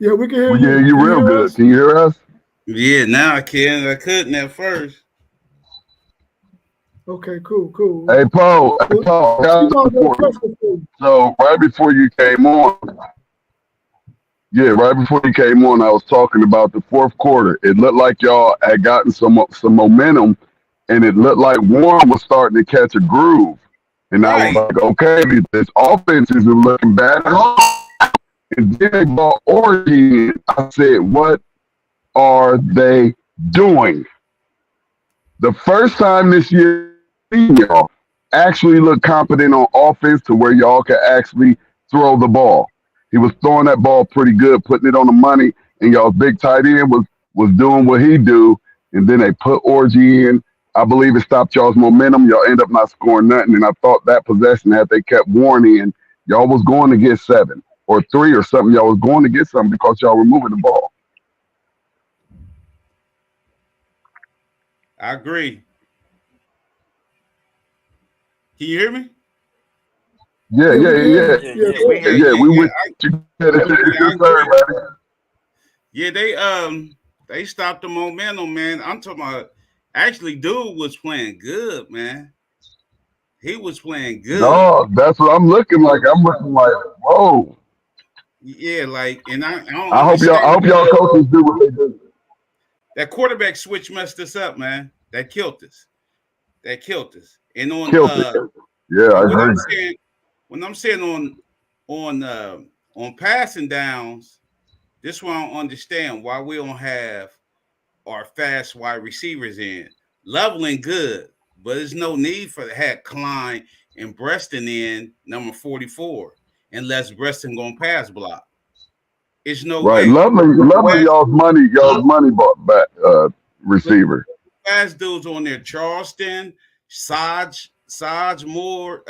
Yeah, we can hear We you. hear you Can real hear good. us? Can you hear us? Yeah, now I can. I couldn't at first. Okay, cool. Hey, Paul. Hey, Well, Paul. I got you know, something the for you. question for you. So right before you came on, I was talking about the fourth quarter. It looked like y'all had gotten some momentum, and it looked like Warren was starting to catch a groove. And I was Right. like, okay, this offense isn't looking bad at all. And then they brought Oregon in. I said, what are they doing? The first time this year, y'all actually look competent on offense to where y'all can actually throw the ball. He was throwing that ball pretty good, putting it on the money, and y'all's big tight end was doing what he do. And then they put Orgy in. I believe it stopped y'all's momentum. Y'all end up not scoring nothing. And I thought that possession, had they kept Warren in, y'all was going to get 7 or 3 or something. Y'all was going to get something because y'all were moving the ball. I agree. Can you hear me? Yeah. We hear you. We went. It's your turn, buddy. Yeah, they stopped the momentum, man. I'm talking about actually dude was playing good, man. He was playing good. No, that's what I'm looking like. I'm looking like, whoa. Yeah, like, and I don't I hope y'all coaches do what they do. That quarterback switch messed us up, man. That killed us. And on Killed it. Yeah, I agree. when I'm saying on passing downs, this one I don't understand why we don't have our fast wide receivers in. Leveling good, but there's no need for to have Klein and Breaston in number 44 unless Breaston gonna pass block. It's no Right. way. Lovely y'all's money bought back receiver. Fast dudes on there, Charleston, Saj Moore,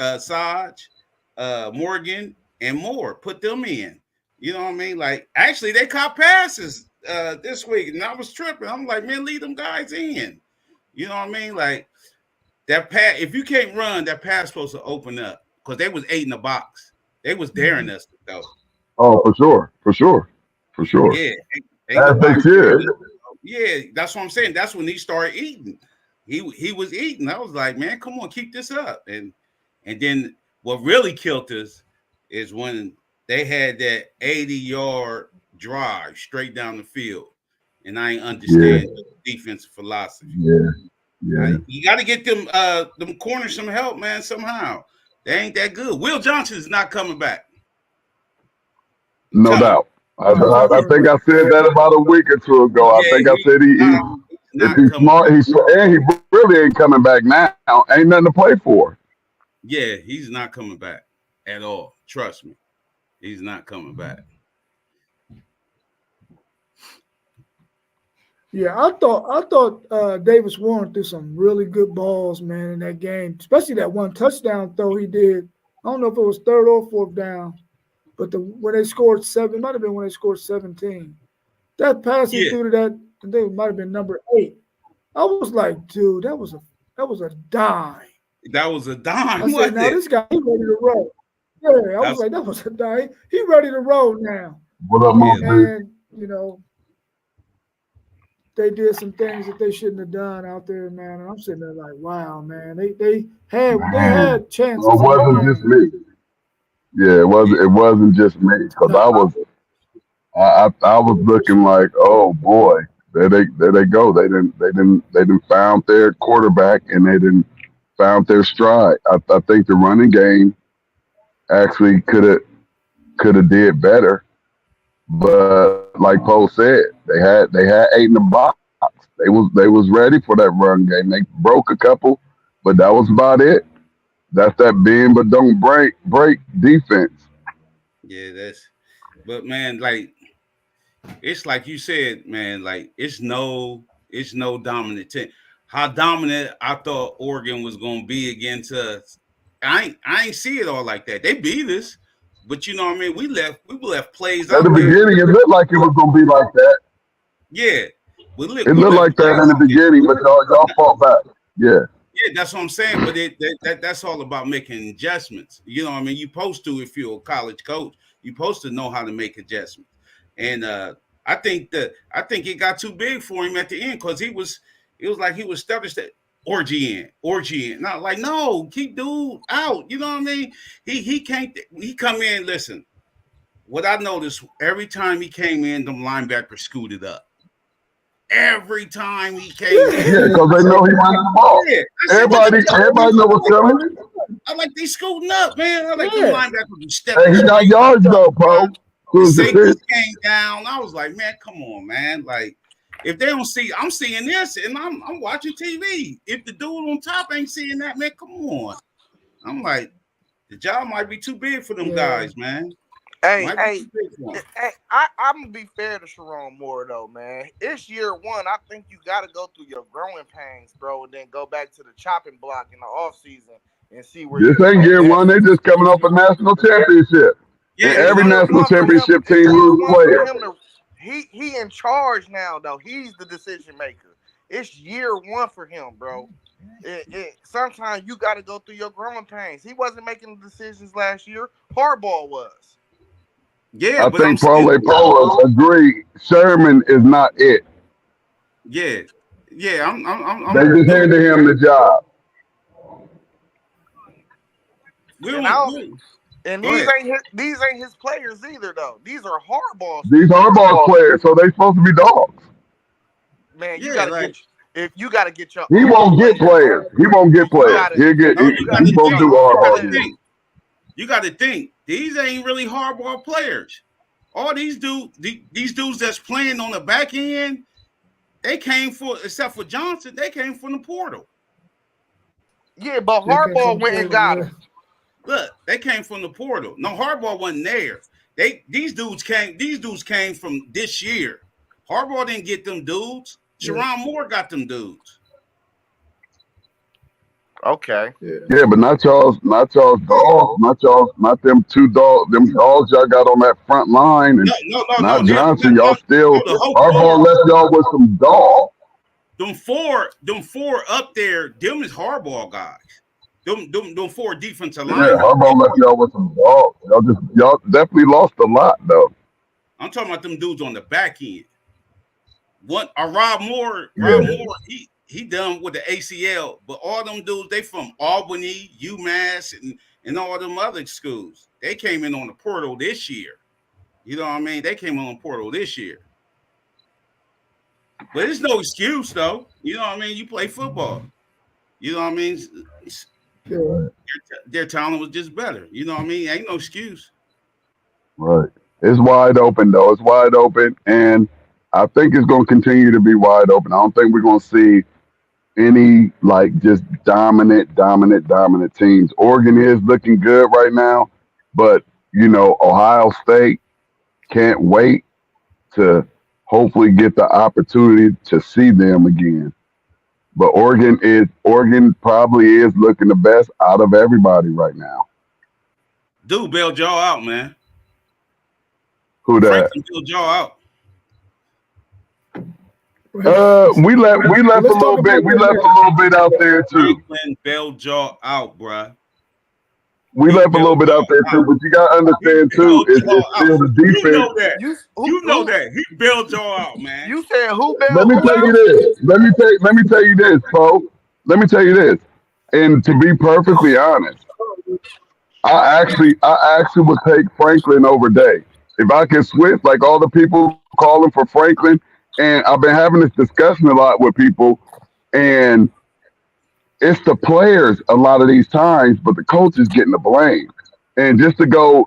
Morgan, and more. Put them in. You know what I mean? Like, actually, they caught passes this week, and I was tripping. I'm like, man, leave them guys in. You know what I mean? Like that pass. If you can't run, that pass supposed to open up because they was 8 in the box. They was daring us though. Oh, for sure. Yeah, As they should. Yeah, that's what I'm saying. That's when he started eating. He was eating. I was like, man, come on, keep this up. And then what really killed us is when they had that 80-yard drive straight down the field. And I ain't understand the defensive philosophy. Yeah. You got to get them corners some help, man, somehow. They ain't that good. Will Johnson is not coming back. No doubt. I think I said that about a week or two ago. I think I said if he's smart, he really ain't coming back now. Ain't nothing to play for. Yeah, he's not coming back at all. Trust me. He's not coming back. Yeah, I thought Davis Warren threw some really good balls, man, in that game, especially that one touchdown throw he did. I don't know if it was 3rd or 4th down, but when they scored 7, it might have been when they scored 17. That pass he threw to that, I think it might have been number 8. I was like, dude, that was a dime. That was a dime. I said, now this guy, he ready to roll. Yeah, I was like, that was a dime. He ready to roll now. What up, and you know, they did some things that they shouldn't have done out there, man. And I'm sitting there like, wow, man. They had chances. It wasn't just me. Yeah, it wasn't just me because I was looking like, oh boy, there they go. They didn't found their quarterback and they didn't found their stride. I think the running game actually could have did better. But like Poe said, they had 8 in the box. They was ready for that run game. They broke a couple, but that was about it. That's that bend but don't break defense. Yeah, but man, like it's like you said, man, like it's no dominant team. How dominant I thought Oregon was gonna be against us. I ain't see it all like that. They beat us. But you know what I mean? We left plays at the beginning. It looked like it was gonna be like that. Yeah, it looked like that in the beginning, but y'all fought back. Yeah, that's what I'm saying. But that's all about making adjustments. You know what I mean? You supposed to, if you're a college coach, you supposed to know how to make adjustments. And I think it got too big for him at the end because it was like he was established that orgy in. Not like, no, keep dude out. You know what I mean? He can't. He come in. Listen, what I noticed every time he came in, them linebackers scooted up. Every time he came in, Yeah, because they know he running the ball. yeah, Everybody know what's coming. I like they scooting up, man. I like Yeah. them linebackers stepping. Hey, he got yards though, bro. The safety came down. I was like, man, come on, man. Like, if they don't see, I'm seeing this, and I'm watching TV. If the dude on top ain't seeing that, man, come on. I'm like, the job might be too big for them Yeah. guys, man. Hey, Might be hey, too big for 'em. hey, I'm gonna be fair to Sharon Moore though, man. It's year one. I think you got to go through your growing pains, bro, and then go back to the chopping block in the off season and see where. This you're ain't year at. one. They just coming off a national championship. Yeah, And every Year national one for him- championship year team lose one for players. him to- He in charge now though. He's the decision maker. It's year one for him, bro. Sometimes you got to go through your growing pains. He wasn't making the decisions last year. Harbaugh was. yeah, I but I'm think still, Prole Polo agreed. Sherman is not it. yeah. I'm They just handed him the job. we And don't- I we- And Go these ain't his players either though. These are Harbaugh's. These Harbaugh players, so they supposed to be dogs. Man, you Yeah, gotta like- get if you gotta get your. He own won't get players. He won't get players. He'll get. No, you got He won't do Harbaugh. You got to think these ain't really hardball players. All these dudes that's playing on the back end, they came for, except for Johnson, they came from the portal. Yeah, but Harbaugh went and got him. Look, they came from the portal. No, Harbaugh wasn't there. These dudes came from this year. Harbaugh didn't get them dudes. Sharon Moore got them dudes. Okay. Yeah, but not y'all's dogs, not them two dogs, them dogs y'all got on that front line, and not Johnson. Y'all still Harbaugh left y'all with some dogs. Them four up there, them is Harbaugh guys. Them four defensive Yeah, linemen. Harbaugh left y'all with some dogs. Y'all definitely lost a lot though. I'm talking about them dudes on the back end. Rob Moore, he done with the ACL, but all them dudes, they from Albany, UMass, and all them other schools. They came in on the portal this year. You know what I mean? They came on the portal this year. But it's no excuse, though. You know what I mean? You play football. You know what I mean? Their talent was just better. You know what I mean? Ain't no excuse. Right. It's wide open, though. It's wide open, and I think it's going to continue to be wide open. I don't think we're going to see any just dominant teams. Oregon is looking good right now, but Ohio State can't wait to hopefully get the opportunity to see them again. But Oregon probably is looking the best out of everybody right now. Dude bailed y'all out, man. Who that? Franklin bailed y'all out. We left a little bit. We left a little bit out there too. Franklin bailed y'all out, bruh. We left a little bit out there too, but you gotta understand too, it's still the defense. You know that. He bailed y'all out, man. You said who bailed? Let me tell you this. Let me tell you this, folks. Let me tell you this. And to be perfectly honest, I actually would take Franklin over Day. If I could switch, like all the people calling for Franklin, and I've been having this discussion a lot with people, and it's the players a lot of these times, but the coach is getting the blame. And just to go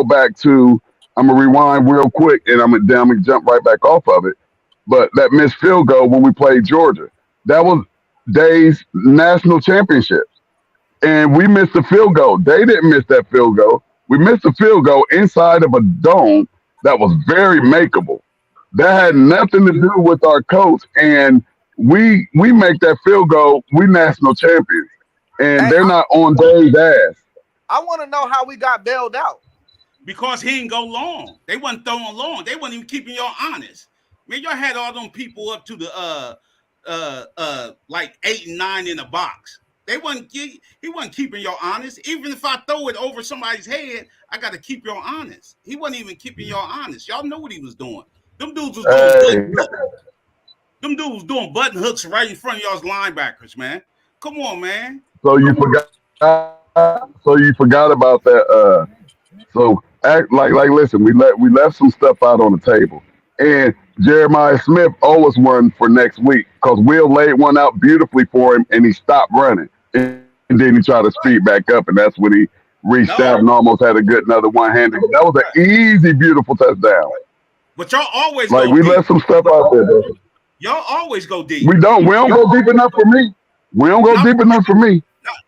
back to, I'm gonna rewind real quick, and I'm gonna jump right back off of it. But that missed field goal when we played Georgia, that was Day's national championship, and we missed the field goal. They didn't miss that field goal. We missed a field goal inside of a dome that was very makeable. That had nothing to do with our coach, and we make that field goal, we national champions, and they're not on Dave's ass. I want to know how we got bailed out. Because he didn't go long. They wasn't throwing long. They wasn't even keeping y'all honest. Man, y'all had all them people up to the like 8 and 9 in the box. He wasn't keeping y'all honest. Even if I throw it over somebody's head, I got to keep y'all honest. He wasn't even keeping y'all honest. Y'all know what he was doing. Them dudes was doing button hooks. Them dudes was doing button hooks right in front of y'all's linebackers, man. Come on, man. So you forgot. So you forgot about that. So act like listen, we left some stuff out on the table, and Jeremiah Smith owes us one for next week because Will laid one out beautifully for him, and he stopped running, and then he tried to speed back up, and that's when he reached out and almost had a good another one-handed. That was an easy, beautiful touchdown. But y'all always like go we deep. left some stuff out there. Though. Y'all always go deep. We don't go deep enough for me. We don't go deep enough for me.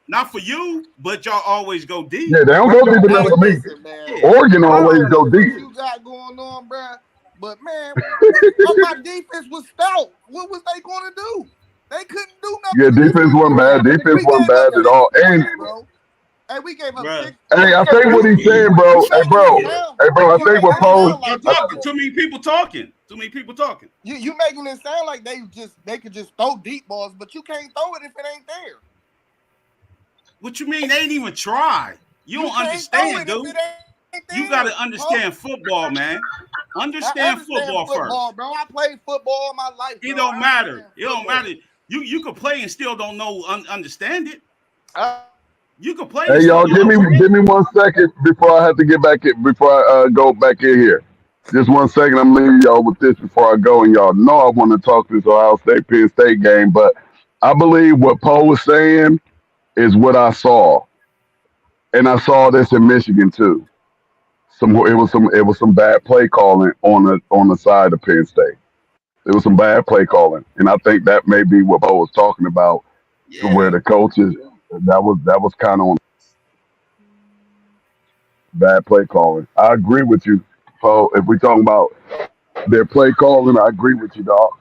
Not for you, but y'all always go deep. Yeah, they don't go deep enough for me. Oregon always go deep. What you got going on, bro? But man, my defense was stout. What was they going to do? They couldn't do nothing. Yeah, defense wasn't bad. Defense wasn't bad at all. And hey, we gave up six. Hey, I think what he's saying, bro. Hey, bro. I think what Poe. Too many people talking. Too many people talking. You making it sound like they could just throw deep balls, but you can't throw it if it ain't there. What you mean? They ain't even try. You don't understand, dude. You got to understand football, man. Understand football first. Bro. I played football all my life. It don't matter. It don't matter. You could play and still don't know understand it. You could play. Hey, y'all, give me 1 second before I have to get back in. Before I go back in here. Just 1 second. I'm leaving y'all with this before I go, and y'all know I want to talk this Ohio State Penn State game, but I believe what Poe was saying is what I saw, and I saw this in Michigan too. It was some bad play calling on the side of Penn State. It was some bad play calling, and I think that may be what Poe was talking about, to where the coaches that was kind of on bad play calling. I agree with you, Poe. If we talking about their play calling, I agree with you, dog.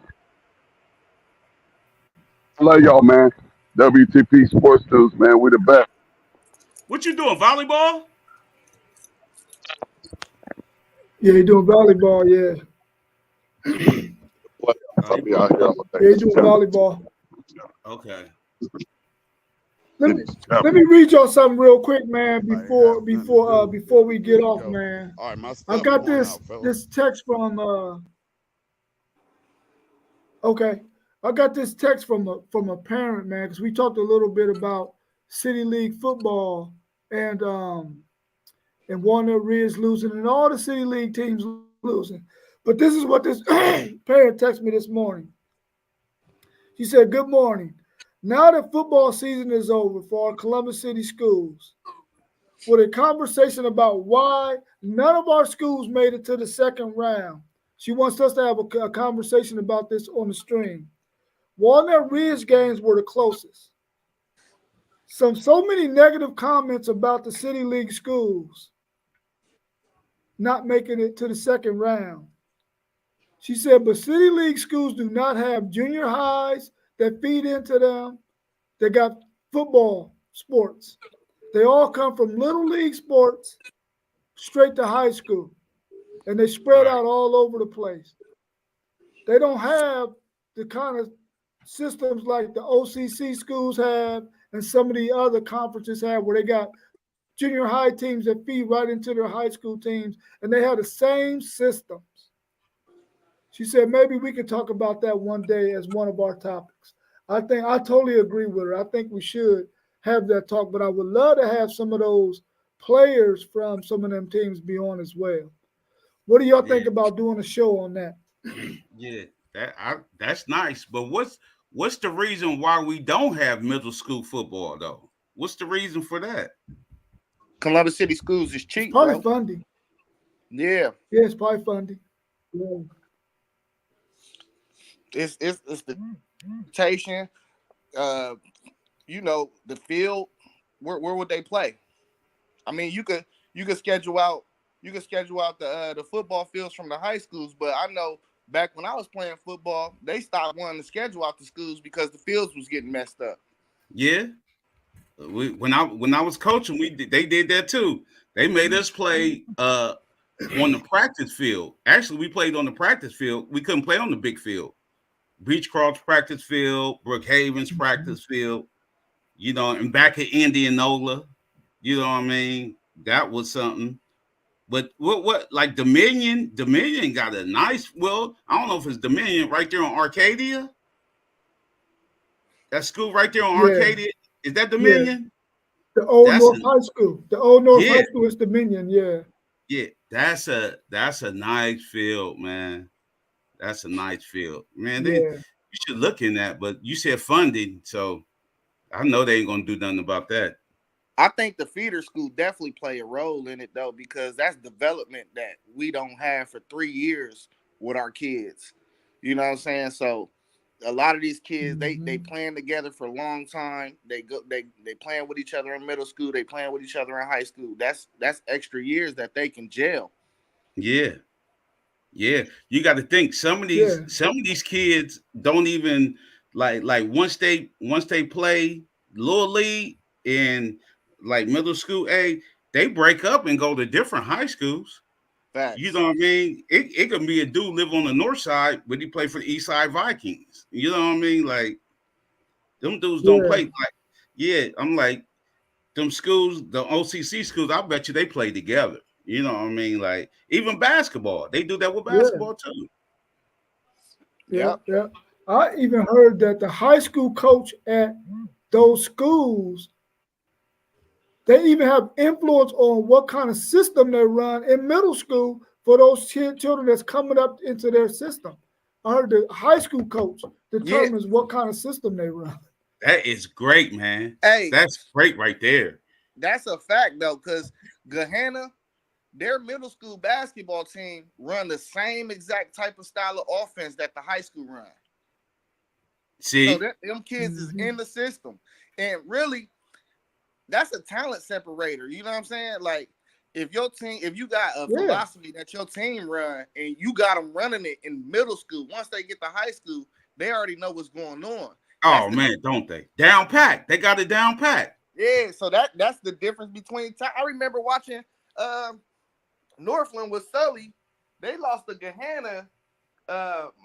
I love y'all, man. WTP Sports News, man. We the best. What you doing? Volleyball? Yeah, he doing volleyball. Yeah. Yeah, he doing volleyball. Okay. Let me read y'all something real quick, man. Before we get off, man. All right, I got this text from okay. I got this text from a parent, man, because we talked a little bit about City League football and Warner Ridge losing and all the City League teams losing. But this is what this parent texted me this morning. She said, "Good morning. Now that football season is over for our Columbus City schools, with a conversation about why none of our schools made it to the second round. She wants us to have a conversation about this on the stream. Walnut Ridge games were the closest. So many negative comments about the City League schools not making it to the second round. She said, but City League schools do not have junior highs that feed into them. They got football sports. They all come from little league sports straight to high school, and they spread out all over the place. They don't have the kind of systems like the OCC schools have and some of the other conferences have, where they got junior high teams that feed right into their high school teams, and they have the same systems." She said maybe we could talk about that one day as one of our topics. I totally agree with her. I think we should have that talk, but I would love to have some of those players from some of them teams be on as well. What do y'all think about doing a show on that? Yeah, that's nice. But what's the reason why we don't have middle school football though? What's the reason for that? Columbus City schools is cheap, probably funding. Yeah. Yeah, it's probably funding. Yeah. It's the rotation. The field. Where would they play? I mean, you could schedule out the football fields from the high schools, but I know back when I was playing football, they stopped wanting to schedule out the schools because the fields was getting messed up. Yeah, when I was coaching, they did that too. They made us play on the practice field. Actually, we played on the practice field. We couldn't play on the big field. Beechcroft's practice field, Brookhaven's practice field. you know, and back at Indianola, you know what I mean? That was something. But what like Dominion got a nice, well, I don't know if it's Dominion right there on Arcadia. That school right there on Arcadia. Is that Dominion? The Old That's North High School. The Old North Yeah. High School is Dominion, yeah. Yeah, that's a nice field, man. That's a nice field. Man, you should look in that, but you said funding, so I know they ain't gonna do nothing about that. I think the feeder school definitely play a role in it though, because that's development that we don't have for 3 years with our kids. You know what I'm saying? So a lot of these kids, they playing together for a long time. They playing with each other in middle school. They playing with each other in high school. That's extra years that they can jail. Yeah. You got to think some of these kids don't even like once they play little league in like middle school A, they break up and go to different high schools. Facts. You know what I mean? It can be a dude live on the north side, but he play for the East Side Vikings. You know what I mean? Like them dudes don't play like I'm like them schools, the OCC schools, I bet you they play together. You know what I mean? Like even basketball, they do that with basketball too. Yeah. I even heard that the high school coach at those schools, they even have influence on what kind of system they run in middle school for those children that's coming up into their system. I heard the high school coach determines what kind of system they run. That is great, man. Hey, that's great right there. That's a fact though, because Gahanna, their middle school basketball team run the same exact type of style of offense that the high school run. See, so them kids is in the system, and really, that's a talent separator. You know what I'm saying? Like, if you got a philosophy that your team run, and you got them running it in middle school, once they get to high school, they already know what's going on. Oh man, don't they? Down pat. They got it down pat. Yeah, so that's the difference between. I remember watching Northland with Sully. They lost to Gahanna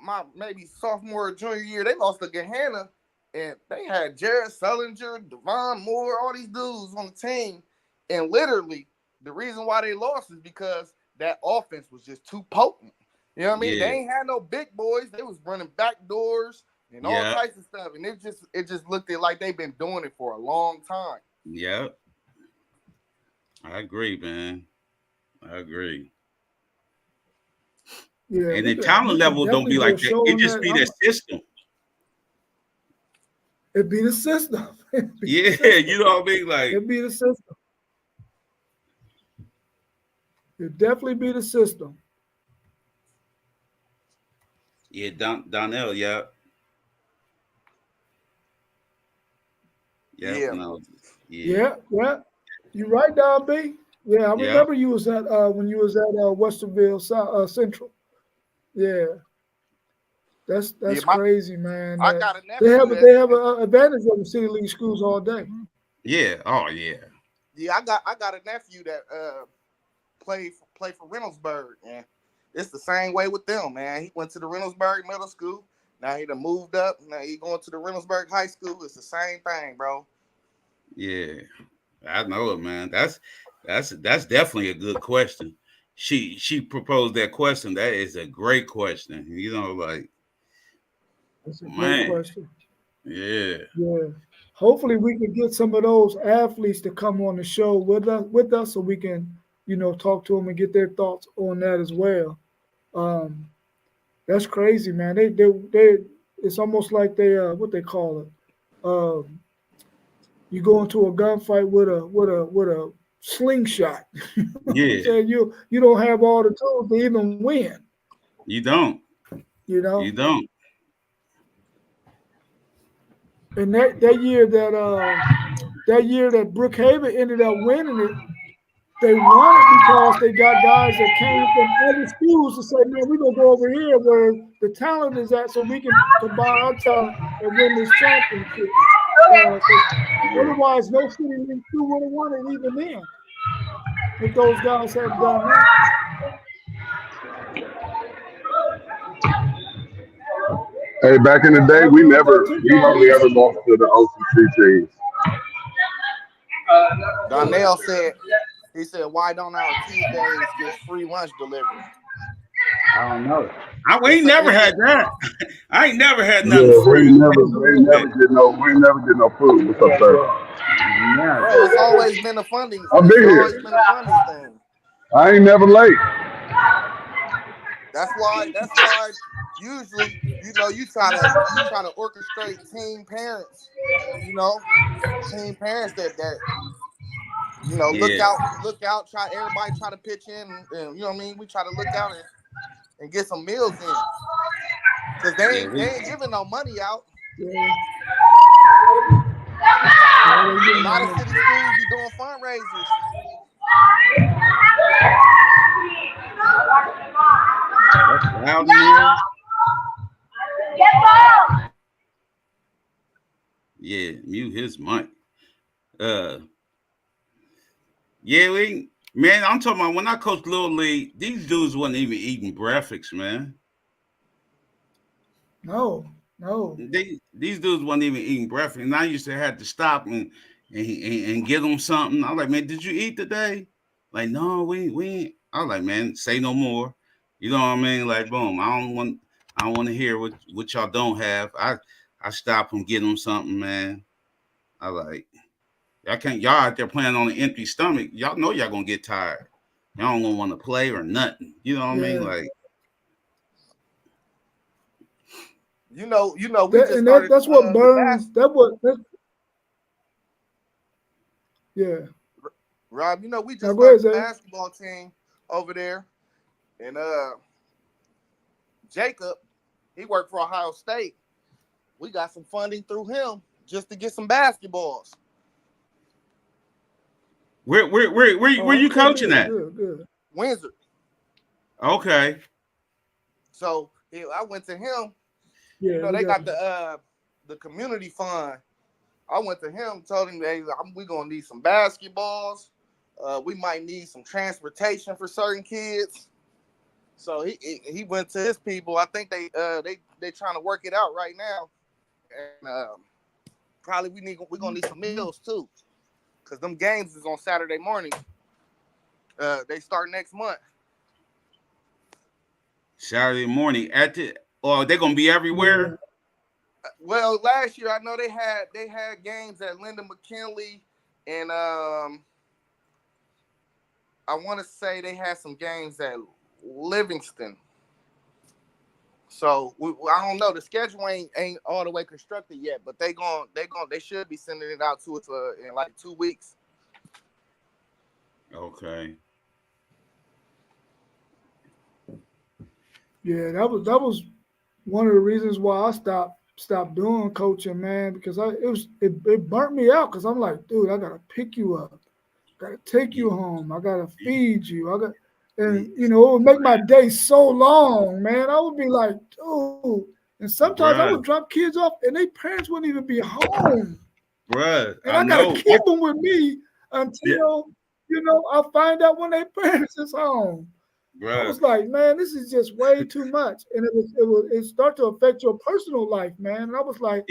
my maybe sophomore or junior year. They lost to Gahanna, and they had Jared Sullinger, Devon Moore, all these dudes on the team. And literally, the reason why they lost is because that offense was just too potent. You know what I mean? They ain't had no big boys. They was running back doors and all types of stuff. And it just looked like they've been doing it for a long time. Yep. I agree, man. I agree. Yeah, and the talent level don't be like that. It just be the system. It be the system. You know what I mean? Like it be the system. It definitely be the system. Yeah, Donnell, yeah. Yeah. You right, Don B. Yeah, I remember you was at when you was at Westerville Central. Yeah. That's crazy, man. I got a nephew. They have an advantage of the City League schools all day. Yeah. Oh yeah. Yeah, I got a nephew that play for Reynoldsburg, and it's the same way with them, man. He went to the Reynoldsburg Middle School. Now he done moved up. Now he going to the Reynoldsburg High School. It's the same thing, bro. Yeah, I know it, man. That's definitely a good question. She proposed that question. That is a great question. You know, like that's a great question. Yeah. Hopefully we can get some of those athletes to come on the show with us so we can, talk to them and get their thoughts on that as well. That's crazy, man. They it's almost like they what they call it. You go into a gunfight with a slingshot. Yeah. you don't have all the tools to even win. You don't. You don't. And that year that Brookhaven ended up winning it, they won it because they got guys that came from other schools to say, man, we're going to go over here where the talent is at so we can combine our talent and win this championship. Otherwise, no City League 2 would have won it even then if those guys had done that. Hey, back in the day, we hardly ever lost to the OCC teams. Donnell said, he said, why don't our Tuesdays get free lunch delivered? I don't know. We ain't never had that. I ain't never had nothing Yeah, free. we ain't never get no food. What's up, sir? Yeah. Bro, it's always been a funding. I've been It's here. always been a funding thing. I ain't never late. That's why usually, you know, you try to orchestrate team parents, you know, that you know, Yeah. look out, everybody try to pitch in, and you know what I mean? We try to look out and get some meals in. Cause they ain't giving no money out. Yeah. A lot of city schools be doing fundraisers. That's loud in here. Yeah, mute his mic. Yeah, man, I'm talking about when I coached Little League, these dudes wasn't even eating breakfast, man. No. These dudes wasn't even eating breakfast, and I used to have to stop and get them something. I was like, man, did you eat today? Like, no, we ain't. I was like, man, say no more. You know what I mean? Like, boom. I don't want to hear what y'all don't have. I stop and get them something, man. I like, y'all out there playing on an empty stomach. Y'all know y'all gonna get tired. Y'all don't gonna want to play or nothing. You know what I mean? Like, You know, we just and started. that's what burns. Yeah. Rob, you know, we just Now, go ahead, started a Zay. basketball team over there, and Jacob, he worked for Ohio State. We got some funding through him just to get some basketballs. where you coaching at? Good. Windsor. Okay. So I went to him. Yeah, You know, they got the community fund. I went to him, told him, hey, we're gonna need some basketballs. We might need some transportation for certain kids. So he went to his people. I think they trying to work it out right now, and probably we're gonna need some meals too, because them games is on Saturday morning. They start next month. Saturday morning they're gonna be everywhere. Well, last year I know they had games at Linda McKinley, and I want to say they had some games at Livingston. So I don't know. The schedule ain't all the way constructed yet, but they should be sending it out to us in like 2 weeks. Okay. Yeah, that was one of the reasons why I stopped doing coaching, man, because it burnt me out, because I'm like, dude, I gotta pick you up, gotta take you home, I gotta feed you, and you know, it would make my day so long, man. I would be like, dude, and sometimes I would drop kids off and their parents wouldn't even be home. Bruh, and I gotta keep them with me until you know, I find out when their parents is home. Bruh. I was like, man, this is just way too much, and it start to affect your personal life, man. And I was like,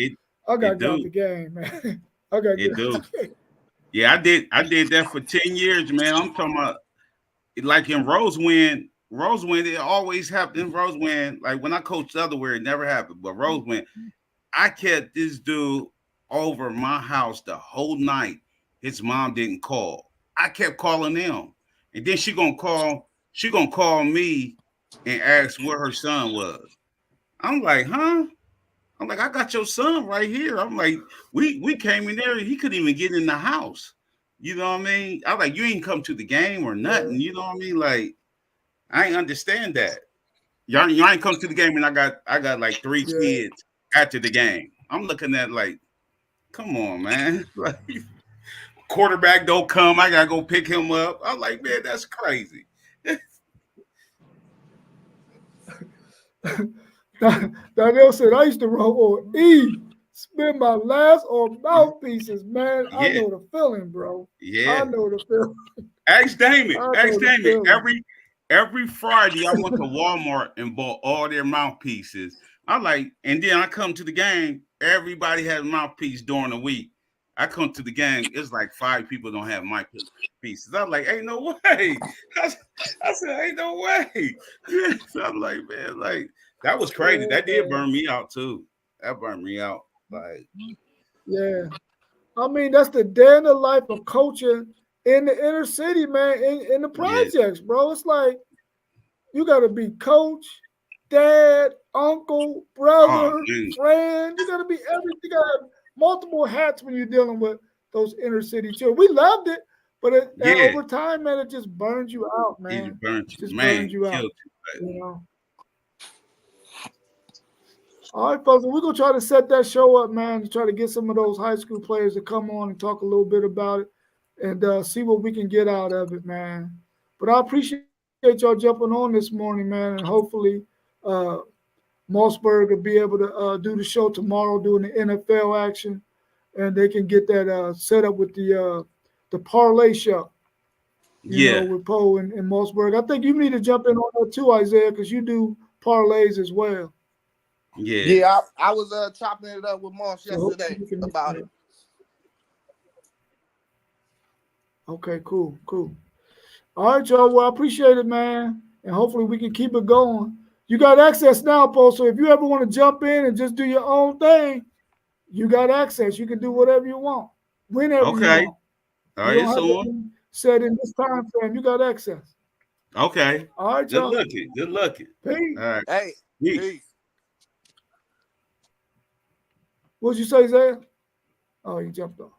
I gotta get out the game, man. I gotta get out the game. Yeah, I did that for 10 years, man. I'm talking about like in Rosewind, it always happened in Rosewind. Like when I coached elsewhere, it never happened. But Rosewind, I kept this dude over my house the whole night. His mom didn't call. I kept calling him, and then she gonna call me and ask where her son was. I'm like, huh? I'm like, I got your son right here. I'm like, we came in there. He couldn't even get in the house. You know what I mean? I'm like, you ain't come to the game or nothing. You know what I mean? Like, I ain't understand that. Y'all ain't come to the game, and I got like 3 kids after the game. I'm looking at like, come on, man. Like, quarterback don't come. I gotta go pick him up. I'm like, man, that's crazy. Danielle said, I used to roll on E, spend my last on mouthpieces, man. Yeah. I know the feeling, bro. Yeah. I know the feeling. Ask Damon. Every Friday, I went to Walmart and bought all their mouthpieces. I like, and then I come to the game, everybody has a mouthpiece during the week. I come to the game. It's like 5 people don't have mic pieces. I'm like, ain't no way. I said, ain't no way. So I'm like, man, like that was crazy. That did burn me out too. That burned me out. Like, yeah. I mean, that's the day in the life of coaching in the inner city, man, in the projects, bro. It's like you got to be coach, dad, uncle, brother, friend. You got to be everything. You got to have multiple hats when you're dealing with those inner city children. We loved it, but over time, man, it just burns you out, man. It burns you, just man. Burns you out. You know. All right, folks, we're going to try to set that show up, man, to try to get some of those high school players to come on and talk a little bit about it and see what we can get out of it, man. But I appreciate y'all jumping on this morning, man, and hopefully Mossberg will be able to do the show tomorrow doing the NFL action, and they can get that set up with the parlay show. You know, with Poe and Mossberg. I think you need to jump in on that too, Isaiah, because you do parlays as well. Yeah, I was chopping it up with Moss yesterday about it. Okay, cool. All right, y'all. Well, I appreciate it, man. And hopefully we can keep it going. You got access now, Paul. So if you ever want to jump in and just do your own thing, you got access. You can do whatever you want, whenever you want. All right, it's on. Said in this time frame, you got access. Okay. All right, y'all. Good looking. Peace. All right. Hey, peace. What'd you say, Zay? Oh, you jumped off.